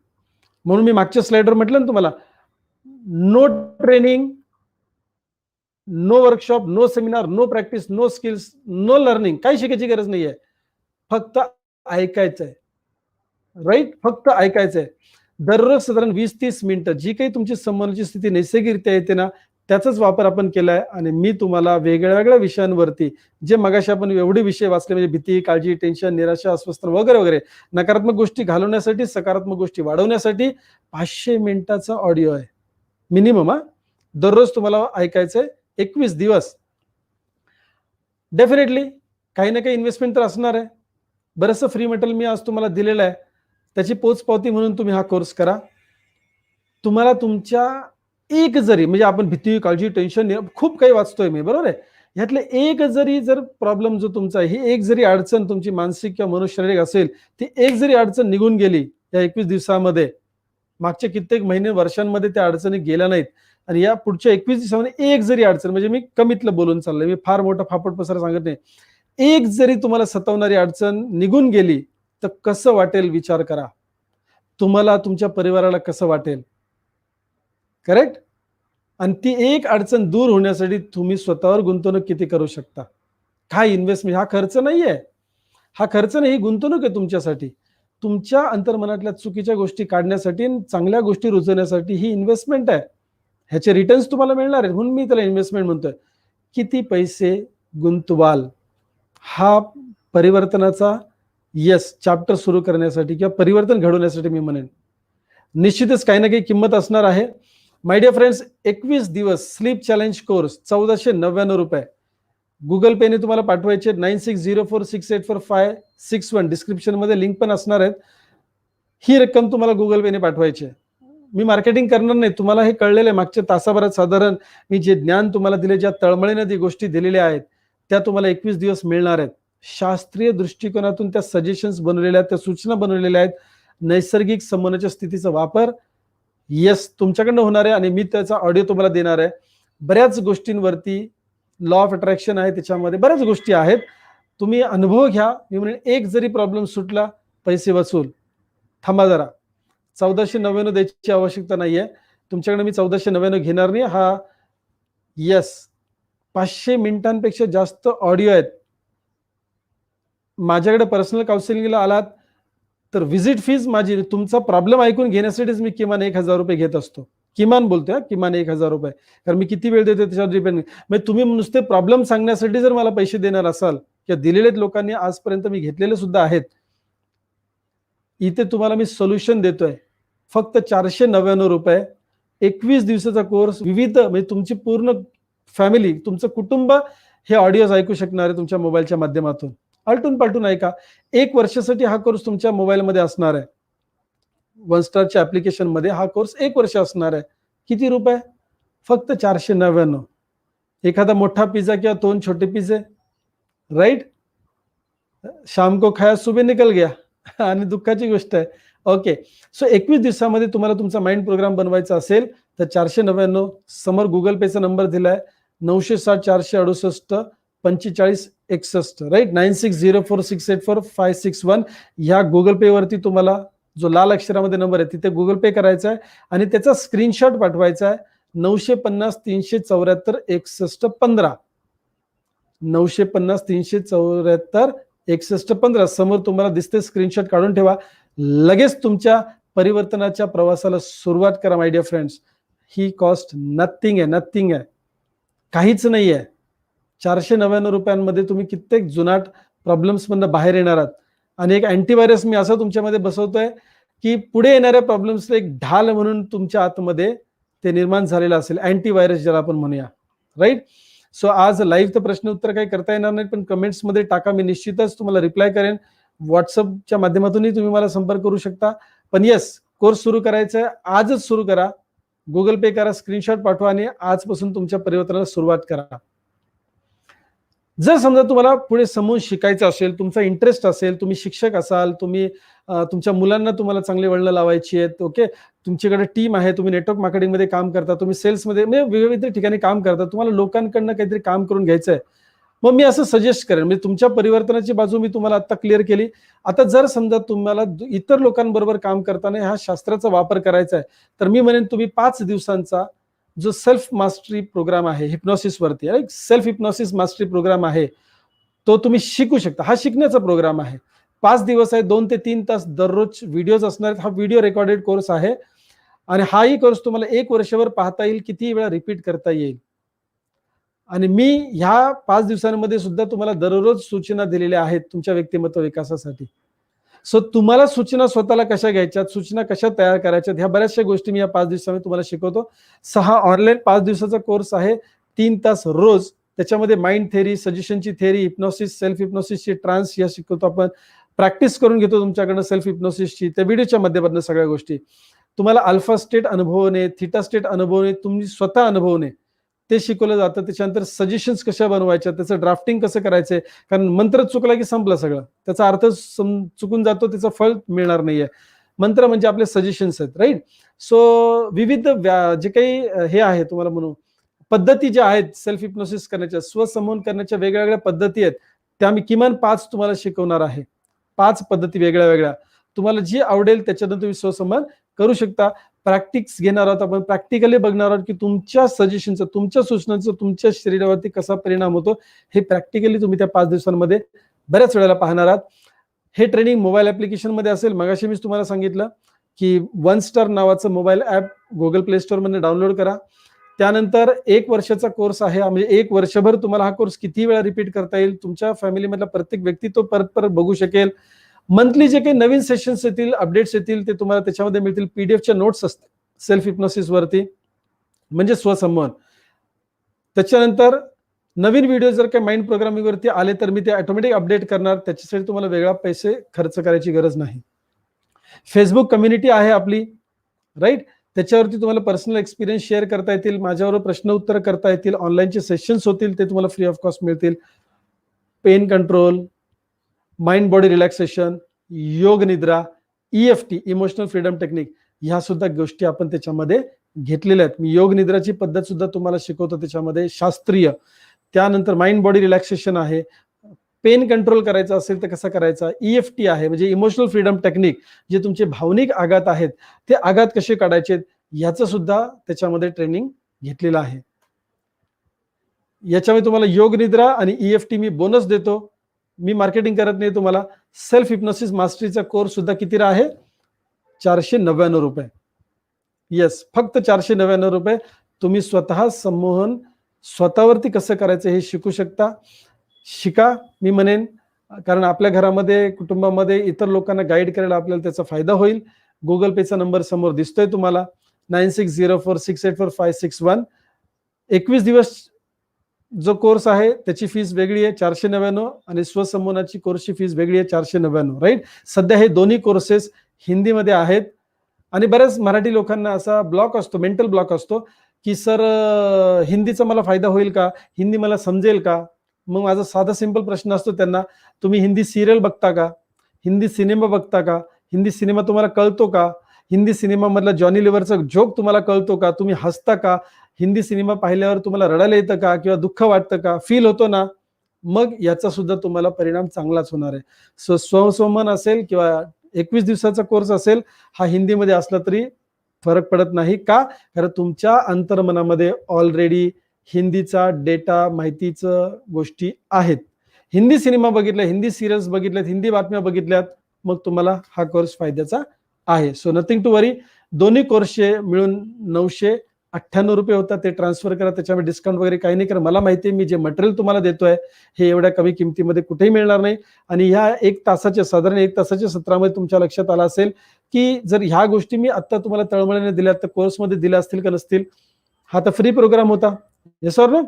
म्हणून मी मागच्या स्लाइडवर म्हटलं ना तुम्हाला, no training, no workshop, no seminar, no practice, no skills, no learning, काही शिकायची गरज नाहीये. फक्त ऐकायचंय, राईट. फक्त ऐकायचंय. दररोज साधारण 20-30 मिनिटं जी काही तुमची संमोनाची स्थिती नैसर्गिकरित्या येते ना, त्याचाच वापर आपण केलाय आणि मी तुम्हाला वेगळ्या वेगळ्या विषयांवरती जे मगाशी आपण एवढे विषय वाचले म्हणजे भीती, काळजी, टेन्शन, निराशा, अस्वस्थ वगैरे वगैरे नकारात्मक गोष्टी घालवण्यासाठी, सकारात्मक गोष्टी वाढवण्यासाठी 500 मिनिटाचा ऑडिओ आहे मिनिमम. दररोज तुम्हाला ऐकायचंय 21 दिवस. डेफिनेटली काही ना काही इन्व्हेस्टमेंट तर असणार आहे. बरंचसं फ्री मटेरियल मी आज तुम्हाला दिलेलं आहे, त्याची पोचपावती म्हणून तुम्ही हा कोर्स करा. तुम्हाला तुमच्या एक जरी म्हणजे आपण भीती, काळजी, टेन्शन खूप काही वाचतोय मी, बरोबर आहे. ह्यातले एक जरी जर प्रॉब्लेम जो तुमचा आहे, ही एक जरी अडचण तुमची मानसिक किंवा मनोशारीरिक असेल, ती एक जरी अडचण निघून गेली या 21 दिवसामध्ये, मागच्या कित्येक महिने वर्षांमध्ये त्या अडचणी गेल्या नाहीत आणि या पुढच्या 21 दिवसामध्ये एक जरी अडचण, म्हणजे मी कमीतलं बोलून चाललोय, मी फार मोठा फापट पसारा सांगत नाही, एक जरी तुम्हाला सतावणारी अडचण निघून गेली तर कसं वाटेल विचार करा. तुम्हाला तुमच्या परिवाराला कसं वाटेल, करेक्ट. आणि ती एक अडचण दूर होण्यासाठी तुम्ही स्वतःवर गुंतवणूक किती करू शकता. काय इन्व्हेस्टमेंट, हा खर्च नाहीये, हा खर्च नाही, ही गुंतवणूक आहे तुमच्यासाठी. तुमच्या अंतर्मनातल्या चुकीच्या गोष्टी काढण्यासाठी, चांगल्या गोष्टी रुजवण्यासाठी ही इन्व्हेस्टमेंट आहे. ह्याचे रिटर्न्स तुम्हाला मिळणार आहेत, म्हणून मी त्याला इन्व्हेस्टमेंट म्हणतोय. किती पैसे गुंतवाल, हा परिवर्तनाचा चॅप्टर सुरू करण्यासाठी किंवा परिवर्तन घडवण्यासाठी मी म्हणेन. निश्चितच काही ना काही किंमत असणार आहे. माय डिअर फ्रेंड्स, 21 दिवस स्लीप चॅलेंज कोर्स 1499 रुपये. गुगल पेने तुम्हाला पाठवायचे 9604684561. डिस्क्रिप्शन मध्ये लिंक पण असणार आहेत. ही रक्कम तुम्हाला गुगल पेने पाठवायची आहे. मी मार्केटिंग करणार नाही, तुम्हाला हे कळलेलं आहे. मागच्या तासाभरात साधारण मी जे ज्ञान तुम्हाला दिले, ज्या तळमळीने ती गोष्टी दिलेल्या आहेत, त्या तुम्हाला 21 दिवस मिळणार आहेत. शास्त्रीय दृष्टिकोनातून त्या सजेशन्स बनवलेल्या आहेत, त्या सूचना बनवलेल्या आहेत. नैसर्गिक संमोहनाच्या स्थितीचा वापर तुमच्याकडनं होणार आहे आणि मी त्याचा ऑडिओ तुम्हाला देणार आहे. बऱ्याच गोष्टींवरती लॉ ऑफ अट्रॅक्शन आहे, त्याच्यामध्ये बऱ्याच गोष्टी आहेत. तुम्ही अनुभव घ्या. मी म्हणेन एक जरी प्रॉब्लेम सुटला, पैसे वसूल. थांबा जरा, 1499 द्यायची आवश्यकता नाहीये तुमच्याकडे. मी 1499 घेणार नाही. हा 500 मिनिटांपेक्षा जास्त ऑडिओ आहेत. माझ्याकडे पर्सनल काउन्सिलिंगला आलात तर व्हिजिट फीज माझी, तुमचा प्रॉब्लेम ऐकून घेण्यासाठीच मी किमान 1000 रुपये घेत असतो. किमान बोलतोय, किमान 1000 रुपये. कारण मी किती वेळ देतो त्याच्यावर डिपेंड. म्हणजे तुम्ही नुसते प्रॉब्लेम सांगण्यासाठी जर मला पैसे देणार असाल, किंवा दिलेले लोकांनी आजपर्यंत मी घेतलेले सुद्धा आहेत, इथे तुम्हाला मी सोल्युशन देतोय फक्त 499 रुपये. 21 दिवसाचा कोर्स, विविध म्हणजे तुमची पूर्ण फॅमिली, तुमचं कुटुंब हे ऑडिओज ऐकू शकणार आहे तुमच्या मोबाईलच्या माध्यमातून. आलटून पालटून ऐका. 1 वर्षासाठी हा कोर्स तुमच्या मोबाईलमध्ये असणार आहे. वन स्टारच्या ऍप्लिकेशन मध्ये हा कोर्स 1 वर्ष असणार आहे. किती रुपये? फक्त 499. एखादा मोठा पिझ्झा किंवा 2 छोटे पिझ्झे, राईट. शाम को खाया सुबह निकल गया. आणि दुःखाची गोष्ट आहे. ओके, सो 21 दिवसामध्ये तुम्हाला तुमचा माइंड प्रोग्राम बनवायचा असेल तर 499. समोर गुगल पेचा नंबर दिलाय 960 468 45 61, राईट. 9604684561. ह्या गुगल पे वरती तुम्हाला जो लाल अक्षरामध्ये नंबर आहे तिथे गुगल पे करायचा आहे आणि त्याचा स्क्रीनशॉट पाठवायचा आहे. 950 374 61 15. 950 374 61 15 समोर तुम्हाला दिसते. स्क्रीनशॉट काढून ठेवा. लगेच तुमच्या परिवर्तनाच्या प्रवासाला सुरुवात करा. माय डिअर फ्रेंड्स, ही कॉस्ट नथिंग आहे, नथिंग आहे, काहीच नाही आहे. 499 रुपयांमध्ये तुम्ही कित्येक जुनाट प्रॉब्लेम्स मधून बाहेर येणार आहात. आणि एक अँटीव्हायरस मी असं तुमच्यामध्ये बसवतोय की पुढे येणाऱ्या प्रॉब्लेम्सला एक ढाल म्हणून तुमच्या आतमध्ये ते निर्माण झालेलं असेल. अँटीव्हायरस ज्याला आपण म्हणूया, राईट. सो आज लाईव्ह तर प्रश्न उत्तर काही करता येणार नाही, पण कमेंट्स मध्ये टाका, मी निश्चितच तुम्हाला रिप्लाय करेन. व्हॉट्सअपच्या माध्यमातूनही तुम्ही मला संपर्क करू शकता. पण कोर्स सुरू करायचा आहे, आजच सुरू करा. गुगल पे करा, स्क्रीनशॉट पाठवा आणि आजपासून तुमच्या परिवर्तनाला सुरुवात करा. जर समजा तुम्हाला पुढे समोर शिकायचं असेल, तुमचा इंटरेस्ट असेल, तुम्ही शिक्षक असाल, तुम्ही तुमच्या मुलांना तुम्हाला चांगली वळणं लावायची आहेत, ओके, तुमच्याकडे टीम आहे, तुम्ही नेटवर्क मार्केटिंग मध्ये काम करता, तुम्ही सेल्समध्ये म्हणजे विविध ठिकाणी काम करता, तुम्हाला लोकांकडनं काहीतरी काम करून घ्यायचं आहे, मग मी असं सजेस्ट करेन. म्हणजे तुमच्या परिवर्तनाची बाजू मी तुम्हाला आता क्लिअर केली. आता जर समजा तुम्हाला इतर लोकांबरोबर काम करताना ह्या शास्त्राचा वापर करायचा आहे तर मी म्हणेन तुम्ही 5 दिवसांचा जो सेल्फ मास्टरी प्रोग्राम आहे हिप्नॉसिस वरती, सेल्फ हिप्नॉसिस मास्टरी प्रोग्राम आहे, तो तुम्ही शिकू शकता. हा शिकण्याचा प्रोग्राम आहे. 5 दिवस आहे, 2 ते 3 तास दररोज व्हिडिओज असणार आहेत. हा व्हिडिओ रेकॉर्डेड कोर्स आहे आणि हाही कोर्स तुम्हाला 1 वर्षभर पाहता येईल, कितीही वेळा रिपीट करता येईल. आणि मी ह्या 5 दिवसांमध्ये सुद्धा तुम्हाला दररोज सूचना दिलेल्या आहेत तुमच्या व्यक्तिमत्व विकासासाठी. सो तुम्हाला सूचना स्वतःला कशा घ्यायच्यात, सूचना कशा तयार करायच्यात, ह्या बऱ्याचशा गोष्टी मी या 5 दिवसामध्ये तुम्हाला शिकवतो. 6 ऑनलाईन 5 दिवसाचा कोर्स आहे. 3 तास रोज. त्याच्यामध्ये माइंड थेअरी, सजेशनची थेअरी, हिप्नॉसिस, सेल्फ हिप्नॉसिसची ट्रान्स या शिकवतो आपण. प्रॅक्टिस करून घेतो तुमच्याकडनं सेल्फ हिप्नॉसिसची. त्या व्हिडिओच्या माध्यमातून सगळ्या गोष्टी. तुम्हाला अल्फा स्टेट अनुभवणे, थीटा स्टेट अनुभवणे, तुम्ही स्वतः अनुभवणे ते शिकवलं जातं. त्याच्यानंतर सजेशन्स कशा बनवायच्या, त्याचं ड्राफ्टिंग कसं करायचंय, कारण मंत्र चुकला की संपलं सगळं, त्याचा अर्थ चुकून जातो, त्याचं फळ मिळणार नाहीये. मंत्र म्हणजे आपले सजेशन्स आहेत, राईट. सो विविध जे काही हे आहे तुम्हाला म्हणू पद्धती ज्या आहेत सेल्फ हिप्नोसिस करण्याच्या, स्वसंमोहन करण्याच्या वेगळ्या वेगळ्या पद्धती आहेत, त्या मी किमान 5 तुम्हाला शिकवणार आहे. 5 पद्धती वेगळ्या वेगळ्या. तुम्हाला जी आवडेल त्याच्यातून तुम्ही स्वसंमोहन करू शकता. प्रॅक्टिस घेणार आहोत आपण, प्रॅक्टिकली बघणार आहोत की तुमच्या सजेशनचं, तुमच्या सूचनांचं तुमच्या शरीरावरती कसा परिणाम होतो हे प्रॅक्टिकली तुम्ही त्या 5 दिवसांमध्ये बऱ्याच वेळेला पाहणार आहात. हे ट्रेनिंग मोबाईल ऍप्लिकेशन मध्ये असेल. मगाशी मी तुम्हाला सांगितलं की वन स्टार नावाचं mobile app Google play store मध्ये डाउनलोड करा. त्यानंतर 1 वर्षाचा कोर्स आहे, म्हणजे 1 वर्षभर तुम्हाला हा कोर्स किती वेळा रिपीट करता येईल, तुमच्या फॅमिलीमधला प्रत्येक व्यक्ती तो परत परत बघू शकेल. मंथली जे काही नवीन सेशन्स येतील, अपडेट्स येतील, ते तुम्हाला त्याच्यामध्ये मिळतील. पीडीएफच्या नोट्स असतील सेल्फ हिप्नोसिस वरती, म्हणजे स्वसंमोहन. त्याच्यानंतर नवीन व्हिडिओ जर काही माइंड प्रोग्रामिंग वरती आले तर मी ते ऑटोमॅटिक अपडेट करणार. त्याच्यासाठी तुम्हाला वेगळा पैसे खर्च करायची गरज नाही. फेसबुक कम्युनिटी आहे आपली, राईट. त्याच्यावरती तुम्हाला पर्सनल एक्सपिरियन्स शेअर करता येतील, माझ्यावर प्रश्न उत्तर करता येतील, ऑनलाईनचे सेशन्स होतील, ते तुम्हाला फ्री ऑफ कॉस्ट मिळतील. Pain control, mind body relaxation, योग निद्रा, EFT इमोशनल फ्रीडम टेक्निक, ह्या सुद्धा गोष्टी आपण त्याच्यामध्ये घेतलेल्या आहेत. मी योग निद्राची पद्धत सुद्धा तुम्हाला शिकवतो त्याच्यामध्ये, शास्त्रीय. त्यानंतर माइंड बॉडी रिलॅक्सेशन आहे. पेन कंट्रोल करायचा असेल तर कसा करायचा, EFT आहे म्हणजे इमोशनल फ्रीडम टेक्निक, जे तुमचे भावनिक आघात आहेत ते आघात कसे काढायचे याचं सुद्धा त्याच्यामध्ये ट्रेनिंग घेतलेलं आहे. याच्यामध्ये तुम्हाला योग निद्रा आणि EFT मी बोनस देतो. मी मार्केटिंग करत नाही तुम्हाला. सेल्फ हिप्नोसिस मास्टरीचा कोर्स सुद्धा कितीला आहे, 499 रुपये. येस, फक्त 499 रुपये. तुम्ही स्वतः संमोहन स्वतःवरती कसं करायचं हे शिकू शकता. शिका मी म्हणेन, कारण आपल्या घरामध्ये कुटुंबामध्ये इतर लोकांना गाईड करायला आपल्याला त्याचा फायदा होईल. गुगल पेचा नंबर समोर दिसतोय तुम्हाला, 9604684561. 21 दिवस जो कोर्स आहे त्याची फीस वेगळी आहे 499, आणि स्वसंमोहनाची कोर्सची फीस वेगळी आहे 499, राईट. सध्या हे दोन्ही कोर्सेस हिंदीमध्ये आहेत. आणि बऱ्याच मराठी लोकांना असा ब्लॉक असतो, मेंटल ब्लॉक असतो की सर हिंदीचा मला फायदा होईल का, हिंदी मला समजेल का. मग माझा साधा सिंपल प्रश्न असतो त्यांना, तुम्ही हिंदी सिरियल बघता का, हिंदी सिनेमा बघता का, हिंदी सिनेमा तुम्हाला कळतो का, हिंदी सिनेमामधला जॉनी लिव्हरचा जोक तुम्हाला कळतो का, तुम्ही हसता का, हिंदी सिनेमा पाहिल्यावर तुम्हाला रडायला येतं का किंवा दुःख वाटतं का, फील होतो ना, मग याचा सुद्धा तुम्हाला परिणाम चांगलाच होणार आहे. सो स्वसंमोहन असेल किंवा 21 दिवसाचा कोर्स असेल, हा हिंदीमध्ये असला तरी फरक पडत नाही का, कारण तुमच्या अंतर्मनामध्ये ऑलरेडी हिंदीचा डेटा, माहितीचं गोष्टी आहेत. हिंदी सिनेमा बघितला, हिंदी सिरियल्स बघितल्यात, हिंदी बातम्या बघितल्यात, मग तुम्हाला हा कोर्स फायद्याचा आहे. सो नथिंग टू वरी. दोन्ही कोर्सचे मिळून 998 रुपये होतात. ते ट्रान्सफर करा, त्याच्यामध्ये डिस्काउंट वगैरे काही नाही. कारण मला माहिती आहे मी जे मटेरियल तुम्हाला देतोय हे एवढ्या कमी किमतीमध्ये कुठेही मिळणार नाही. आणि ह्या 1 तासाच्या साधारण 1 तासाच्या सत्रामध्ये तुमच्या लक्षात आलं असेल की जर ह्या गोष्टी मी आता तुम्हाला तळमळीने दिल्या तर कोर्समध्ये दिल्या असतील का नसतील. हा तर फ्री प्रोग्राम होता. Yes or no.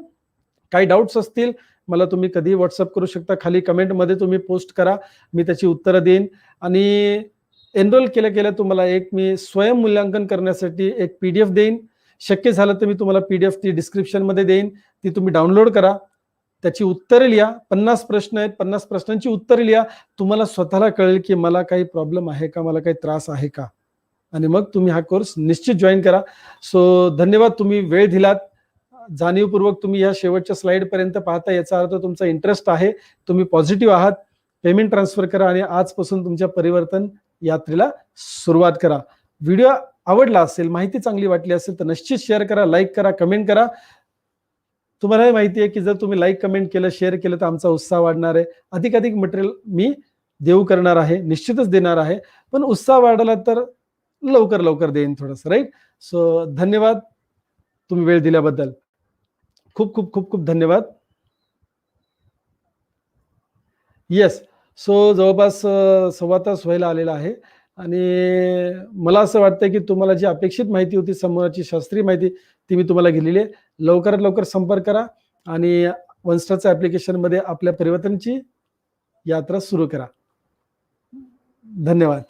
काही डाऊट्स असतील मला तुम्ही कधीही व्हॉट्सअप करू शकता. खाली कमेंटमध्ये तुम्ही पोस्ट करा, मी त्याची उत्तरं देईन. आणि एनरोल केल्या केल्या तुम्हाला एक मी स्वयं मूल्यांकन करण्यासाठी एक PDF देईन. शक्य झालं तर मी तुम्हाला PDF ती डिस्क्रिप्शनमध्ये देईन, ती तुम्ही डाउनलोड करा, त्याची उत्तरे लिहा. 50 प्रश्न आहेत, 50 प्रश्नांची उत्तरे लिहा. तुम्हाला स्वतःला कळेल की मला काही प्रॉब्लेम आहे का, मला काही त्रास आहे का, आणि मग तुम्ही हा कोर्स निश्चित जॉईन करा. सो धन्यवाद, तुम्ही वेळ दिलात. जाणीवपूर्वक तुम्ही या शेवटच्या स्लाइड पर्यंत पाहता, याचा अर्थ तुमचा इंटरेस्ट आहे, तुम्ही पॉझिटिव्ह आहात. पेमेंट ट्रान्सफर करा आणि आजपासून तुमच्या परिवर्तन यात्रेला सुरुवात करा. व्हिडिओ आवडला असेल, माहिती चांगली वाटली असेल तर निश्चित शेअर करा, लाईक करा, कमेंट करा. तुम्हाला माहिती आहे की जर तुम्ही लाईक कमेंट केलं, शेअर केलं तर आमचा उत्साह वाढणार आहे. अधिकाधिक मटेरियल मी देऊ करणार आहे, निश्चितच देणार आहे. पण उत्साह वाढला तर लवकर लवकर देईन थोडंसं, राईट. सो धन्यवाद तुम्ही वेळ दिल्याबद्दल. खूप खूप खूप खूप धन्यवाद. येस. सो जवळपास 1.25 तास व्हायला आलेला आहे आणि मला असं वाटतं की तुम्हाला जी अपेक्षित माहिती होती, समोरची शास्त्रीय माहिती, ती मी तुम्हाला दिलेली आहे. लवकरात लवकर संपर्क करा आणि OneStarच्या ॲप्लिकेशनमध्ये आपल्या परिवर्तनाची यात्रा सुरू करा. धन्यवाद.